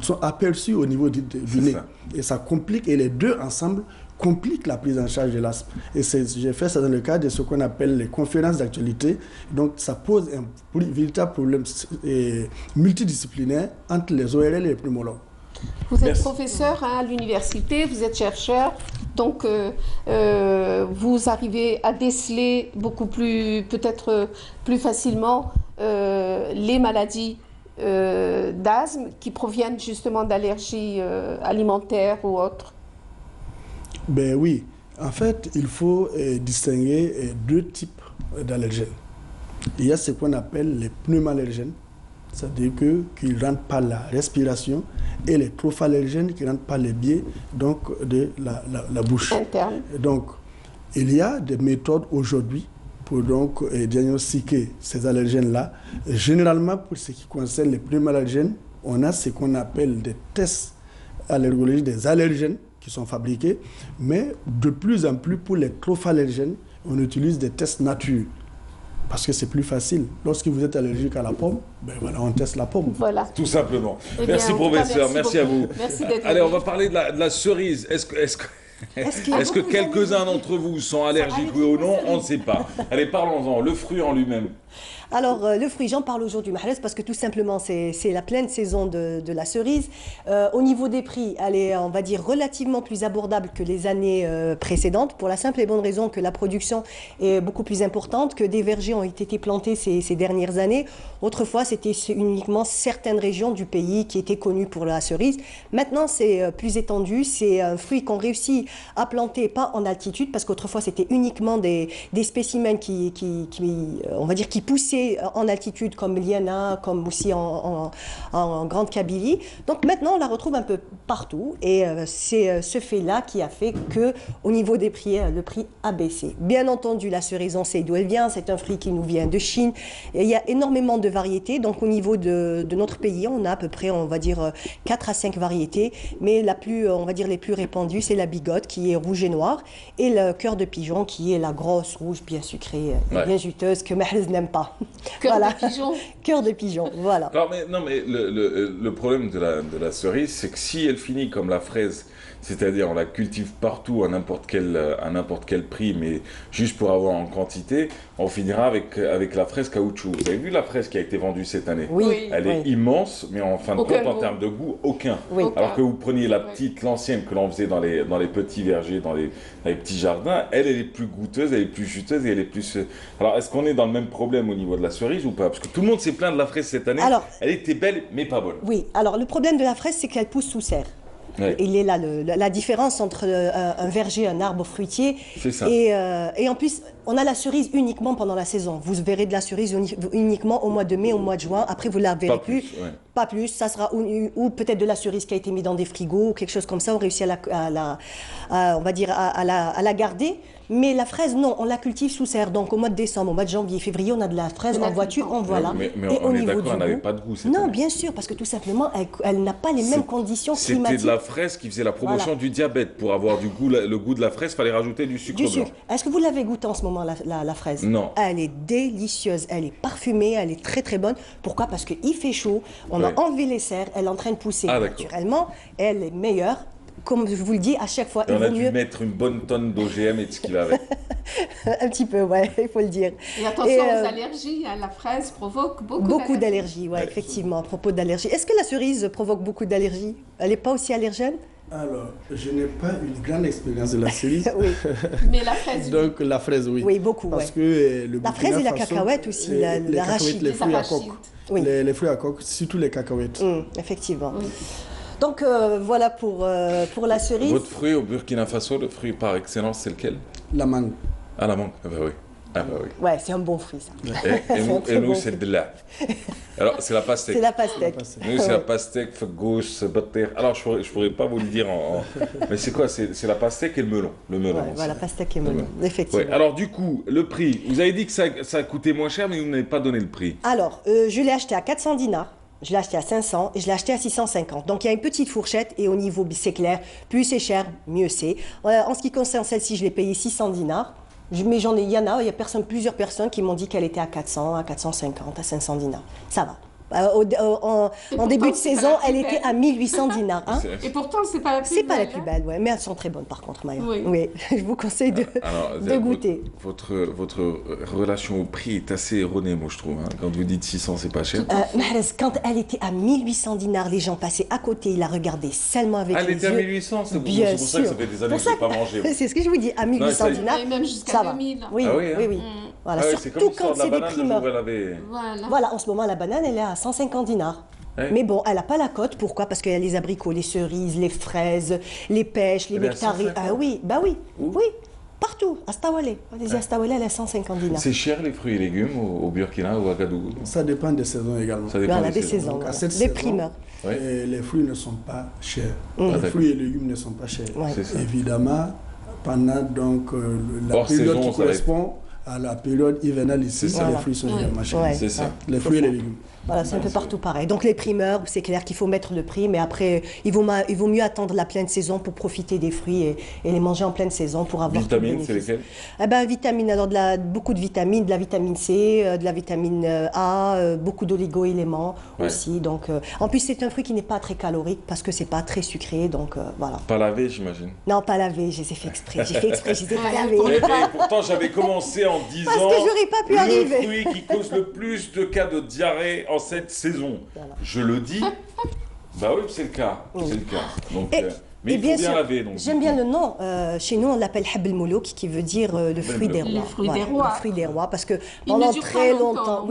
[SPEAKER 26] sont aperçus au niveau du nez. Et ça complique, et les deux ensemble compliquent la prise en charge de l'asthme. Et j'ai fait ça dans le cadre de ce qu'on appelle les conférences d'actualité. Donc ça pose un véritable problème multidisciplinaire entre les ORL et les pneumologues.
[SPEAKER 2] Vous êtes professeur à l'université, vous êtes chercheur, donc vous arrivez à déceler beaucoup plus, peut-être plus facilement les maladies d'asthme qui proviennent justement d'allergies alimentaires ou autres.
[SPEAKER 26] Ben oui, en fait, il faut distinguer deux types d'allergènes. Il y a ce qu'on appelle les pneumallergènes, c'est-à-dire qu'ils rentrent par la respiration, et les trophallergènes qui rentrent par les biais donc, de la bouche.
[SPEAKER 2] Interne.
[SPEAKER 26] Donc, il y a des méthodes aujourd'hui pour donc diagnostiquer ces allergènes-là. Généralement, pour ce qui concerne les pneumallergènes, on a ce qu'on appelle des tests allergologiques des allergènes qui sont fabriqués, mais de plus en plus pour les trop allergènes, on utilise des tests nature. Parce que c'est plus facile. Lorsque vous êtes allergique à la pomme, ben voilà, on teste la pomme.
[SPEAKER 2] Voilà.
[SPEAKER 1] Tout simplement.
[SPEAKER 2] Eh
[SPEAKER 1] merci,
[SPEAKER 2] bien,
[SPEAKER 1] professeur. Merci à vous.
[SPEAKER 2] Merci d'être
[SPEAKER 1] Allez, on
[SPEAKER 2] venu.
[SPEAKER 1] va parler de la cerise. Est-ce que quelques-uns d'entre vous sont allergiques, oui ou non? On ne sait pas. Allez, parlons-en. Le fruit en lui-même.
[SPEAKER 3] Alors, le fruit, j'en parle aujourd'hui, Mahrez, parce que tout simplement, c'est la pleine saison de la cerise. Au niveau des prix, elle est, on va dire, relativement plus abordable que les années précédentes, pour la simple et bonne raison que la production est beaucoup plus importante, que des vergers ont été plantés ces dernières années. Autrefois, c'était uniquement certaines régions du pays qui étaient connues pour la cerise. Maintenant, c'est plus étendu. C'est un fruit qu'on réussit à planter, pas en altitude, parce qu'autrefois, c'était uniquement des spécimens on va dire, qui poussaient en altitude, comme l'Iana, comme aussi en Grande Kabylie. Donc maintenant, on la retrouve un peu partout, et c'est ce fait-là qui a fait que, au niveau des prix, le prix a baissé. Bien entendu, la cerise, on sait d'où elle vient. C'est un fruit qui nous vient de Chine. Et il y a énormément de variétés. Donc au niveau de notre pays, on a à peu près, on va dire, 4 à 5 variétés. Mais on va dire, les plus répandues, c'est la bigote, qui est rouge et noire, et le cœur de pigeon, qui est la grosse rouge bien sucrée et bien juteuse, que Mahrez n'aime pas.
[SPEAKER 2] Cœur de pigeon.
[SPEAKER 3] Cœur de pigeon, voilà.
[SPEAKER 1] Alors, mais le problème de la cerise, c'est que si elle finit comme la fraise, c'est-à-dire on la cultive partout à n'importe quel prix, mais juste pour avoir en quantité, on finira avec la fraise caoutchouc. Vous avez vu la fraise qui a été vendue cette année?
[SPEAKER 3] Oui.
[SPEAKER 1] Elle est immense, mais en fin de compte, en termes de goût, aucun.
[SPEAKER 3] Oui.
[SPEAKER 1] Alors que vous preniez l'ancienne que l'on faisait dans les petits vergers, dans les petits jardins, elle est plus goûteuse, elle est plus juteuse et elle est plus... Alors, est-ce qu'on est dans le même problème au niveau de la cerise ou pas? Parce que tout le monde s'est plaint de la fraise cette année. Alors, elle était belle, mais pas bonne.
[SPEAKER 3] Oui, alors le problème de la fraise, c'est qu'elle pousse sous serre. Oui. Il est là la différence entre un verger, un arbre fruitier, et en plus on a la cerise uniquement pendant la saison. Vous verrez de la cerise uniquement au mois de mai, au mois de juin. Après vous la verrez plus. Pas plus. Ça sera ou peut-être de la cerise qui a été mise dans des frigos ou quelque chose comme ça. On réussit on va dire à la garder. Mais la fraise, non, on la cultive sous serre. Donc au mois de décembre, au mois de janvier, février, on a de la fraise en voiture, on voit là.
[SPEAKER 1] Mais on est d'accord, elle n'avait pas de goût.
[SPEAKER 3] Non, bien sûr, parce que tout simplement, elle n'a pas les mêmes conditions climatiques.
[SPEAKER 1] C'était de la fraise qui faisait la promotion du diabète. Pour avoir le goût de la fraise, il fallait rajouter du sucre blanc.
[SPEAKER 3] Est-ce que vous l'avez goûté en ce moment, la fraise? Non. Elle est délicieuse, elle est parfumée, elle est très très bonne. Pourquoi? Parce qu'il fait chaud, on a enlevé les serres, elle est en train de pousser naturellement, elle est meilleure. Comme je vous le dis à chaque fois,
[SPEAKER 1] il vaut mieux mettre une bonne tonne d'OGM et de ce qu'il avait.
[SPEAKER 3] Un petit peu, ouais, il faut le dire.
[SPEAKER 2] Et attention aux allergies, hein, la fraise provoque beaucoup
[SPEAKER 3] d'allergies. Ouais, effectivement, à propos d'allergies. Est-ce que la cerise provoque beaucoup d'allergies? Elle n'est pas aussi allergène?
[SPEAKER 26] Alors, je n'ai pas une grande expérience de la cerise.
[SPEAKER 2] Oui. Mais la fraise, oui.
[SPEAKER 26] Donc, la fraise, oui.
[SPEAKER 3] Oui, beaucoup,
[SPEAKER 26] parce que
[SPEAKER 3] la fraise et la cacahuète aussi, l'arachide.
[SPEAKER 26] Les fruits à coque. Oui. Les fruits à coque, surtout les cacahuètes.
[SPEAKER 3] Effectivement. Oui. Donc voilà pour la cerise.
[SPEAKER 1] Votre fruit au Burkina Faso, le fruit par excellence, c'est lequel?
[SPEAKER 26] La mangue.
[SPEAKER 1] Ah, la mangue, ah bah oui. Ah bah oui.
[SPEAKER 3] Ouais, c'est un bon fruit ça.
[SPEAKER 1] Et nous c'est de là. Alors c'est la pastèque.
[SPEAKER 3] C'est la pastèque.
[SPEAKER 1] Nous c'est la pastèque, fagouche, batter. Alors je pourrais pas vous le dire mais c'est quoi? C'est la pastèque et le melon. Le melon.
[SPEAKER 3] Ouais, voilà, pastèque et melon, effectivement.
[SPEAKER 1] Ouais. Alors du coup, le prix, vous avez dit que ça coûtait moins cher, mais vous n'avez pas donné le prix.
[SPEAKER 3] Alors, je l'ai acheté à 400 dinars. Je l'ai acheté à 500 et je l'ai acheté à 650. Donc il y a une petite fourchette et au niveau, c'est clair, plus c'est cher, mieux c'est. En ce qui concerne celle-ci, je l'ai payée 600 dinars. Mais il y a plusieurs personnes qui m'ont dit qu'elle était à 400, à 450, à 500 dinars. Ça va. En début de saison, elle était à 1800 dinars. Hein.
[SPEAKER 2] Et pourtant, c'est pas la plus belle.
[SPEAKER 3] C'est pas la plus belle, ouais. Mais elles sont très bonnes par contre, Maya. Oui. Je vous conseille de goûter.
[SPEAKER 1] Votre relation au prix est assez erronée, moi je trouve. Hein. Quand vous dites 600, c'est pas cher.
[SPEAKER 3] Mahrez, quand elle était à 1800 dinars, les gens passaient à côté, ils la regardaient seulement avec les yeux.
[SPEAKER 1] Elle était à 1800, c'est pour ça que ça fait des années que je n'ai pas mangé.
[SPEAKER 3] C'est ce que je vous dis, à 1800 dinars,
[SPEAKER 2] et même jusqu'à 2000.
[SPEAKER 3] Oui, oui. Voilà, surtout quand c'est des primeurs. Voilà, en ce moment, la banane, elle est à 150 dinars. Mais bon, elle n'a pas la cote. Pourquoi? Parce qu'il y a les abricots, les cerises, les fraises, les pêches, les nectarines. Ah oui, bah oui, oui. Partout, à Stawalé. Les Stawalé, elle est à 150 dinars.
[SPEAKER 1] C'est cher les fruits et légumes au Burkina ou à Ouagadougou?
[SPEAKER 26] Ça dépend des saisons également.
[SPEAKER 3] Ça dépend des saisons. Voilà. Les primeurs.
[SPEAKER 26] Les fruits ne sont pas chers. Les fruits et légumes ne sont pas chers. Évidemment, pendant donc, la période qui correspond à la période hivernale ici, les fruits sont vraiment chers.
[SPEAKER 1] C'est ça.
[SPEAKER 26] Les fruits et les légumes.
[SPEAKER 3] Voilà, c'est un peu partout pareil. Donc les primeurs, c'est clair qu'il faut mettre le prix, mais après, il vaut mieux attendre la pleine saison pour profiter des fruits et les manger en pleine saison pour avoir
[SPEAKER 1] Vitamines, c'est lesquelles?
[SPEAKER 3] Vitamines, alors beaucoup de vitamines, de la vitamine C, de la vitamine A, beaucoup d'oligo-éléments aussi. Donc, en plus, c'est un fruit qui n'est pas très calorique parce que c'est pas très sucré, donc voilà.
[SPEAKER 1] Pas lavé, j'imagine.
[SPEAKER 3] Non, pas lavé, j'ai fait exprès, je les ai pas lavés.
[SPEAKER 1] Et pourtant, j'avais commencé en disant
[SPEAKER 3] parce que j'aurais pas pu arriver.
[SPEAKER 1] Le fruit qui cause le plus de cas de diarrhée en cette saison. Voilà. Je le dis. Bah oui, c'est le cas. C'est le cas. Donc, mais il faut bien laver.
[SPEAKER 3] J'aime bien le nom. Chez nous, on l'appelle Hab el-Moulouk, qui veut dire le fruit des rois.
[SPEAKER 2] Le fruit des rois.
[SPEAKER 3] Le fruit des rois, parce que pendant très longtemps,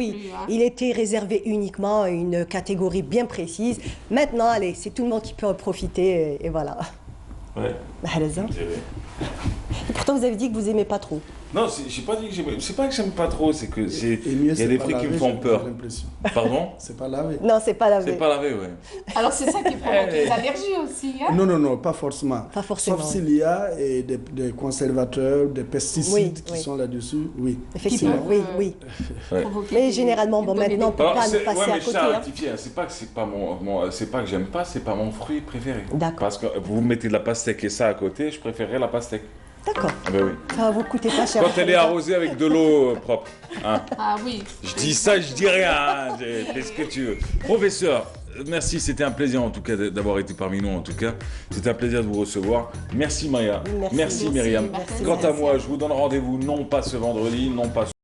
[SPEAKER 3] il était réservé uniquement à une catégorie bien précise. Maintenant, allez, c'est tout le monde qui peut en profiter, et voilà.
[SPEAKER 1] Ouais.
[SPEAKER 3] Et pourtant, vous avez dit que vous aimez pas trop.
[SPEAKER 1] Non, j'ai pas dit que j'aime. C'est pas que j'aime pas trop, c'est que il y a des fruits qui me font peur. Pardon?
[SPEAKER 26] C'est pas lavé.
[SPEAKER 3] Non, c'est pas lavé.
[SPEAKER 1] C'est pas lavé, ouais.
[SPEAKER 2] Alors c'est ça qui provoque les allergies aussi, hein?
[SPEAKER 26] Non, pas forcément.
[SPEAKER 3] Pas forcément.
[SPEAKER 26] Sauf s'il y a des conservateurs, des pesticides qui sont là-dessus, oui.
[SPEAKER 3] Effectivement, oui. Mais généralement, maintenant, on peut pas nous passer à côté.
[SPEAKER 1] C'est pas que c'est pas que j'aime pas, c'est pas mon fruit préféré.
[SPEAKER 3] D'accord.
[SPEAKER 1] Parce que vous mettez de la pastèque et ça à côté, je préférerais la pastèque.
[SPEAKER 3] D'accord.
[SPEAKER 1] Ben oui.
[SPEAKER 3] Ça va vous coûter pas cher.
[SPEAKER 1] Quand elle est arrosée avec de l'eau propre. Hein.
[SPEAKER 2] Ah oui.
[SPEAKER 1] Je dis ça, je dis rien. Hein. Fais ce que tu veux. Professeur, merci, c'était un plaisir en tout cas d'avoir été parmi nous en tout cas. C'était un plaisir de vous recevoir. Merci Maya. Merci Myriam. Quant à moi, je vous donne rendez-vous non pas ce vendredi, non pas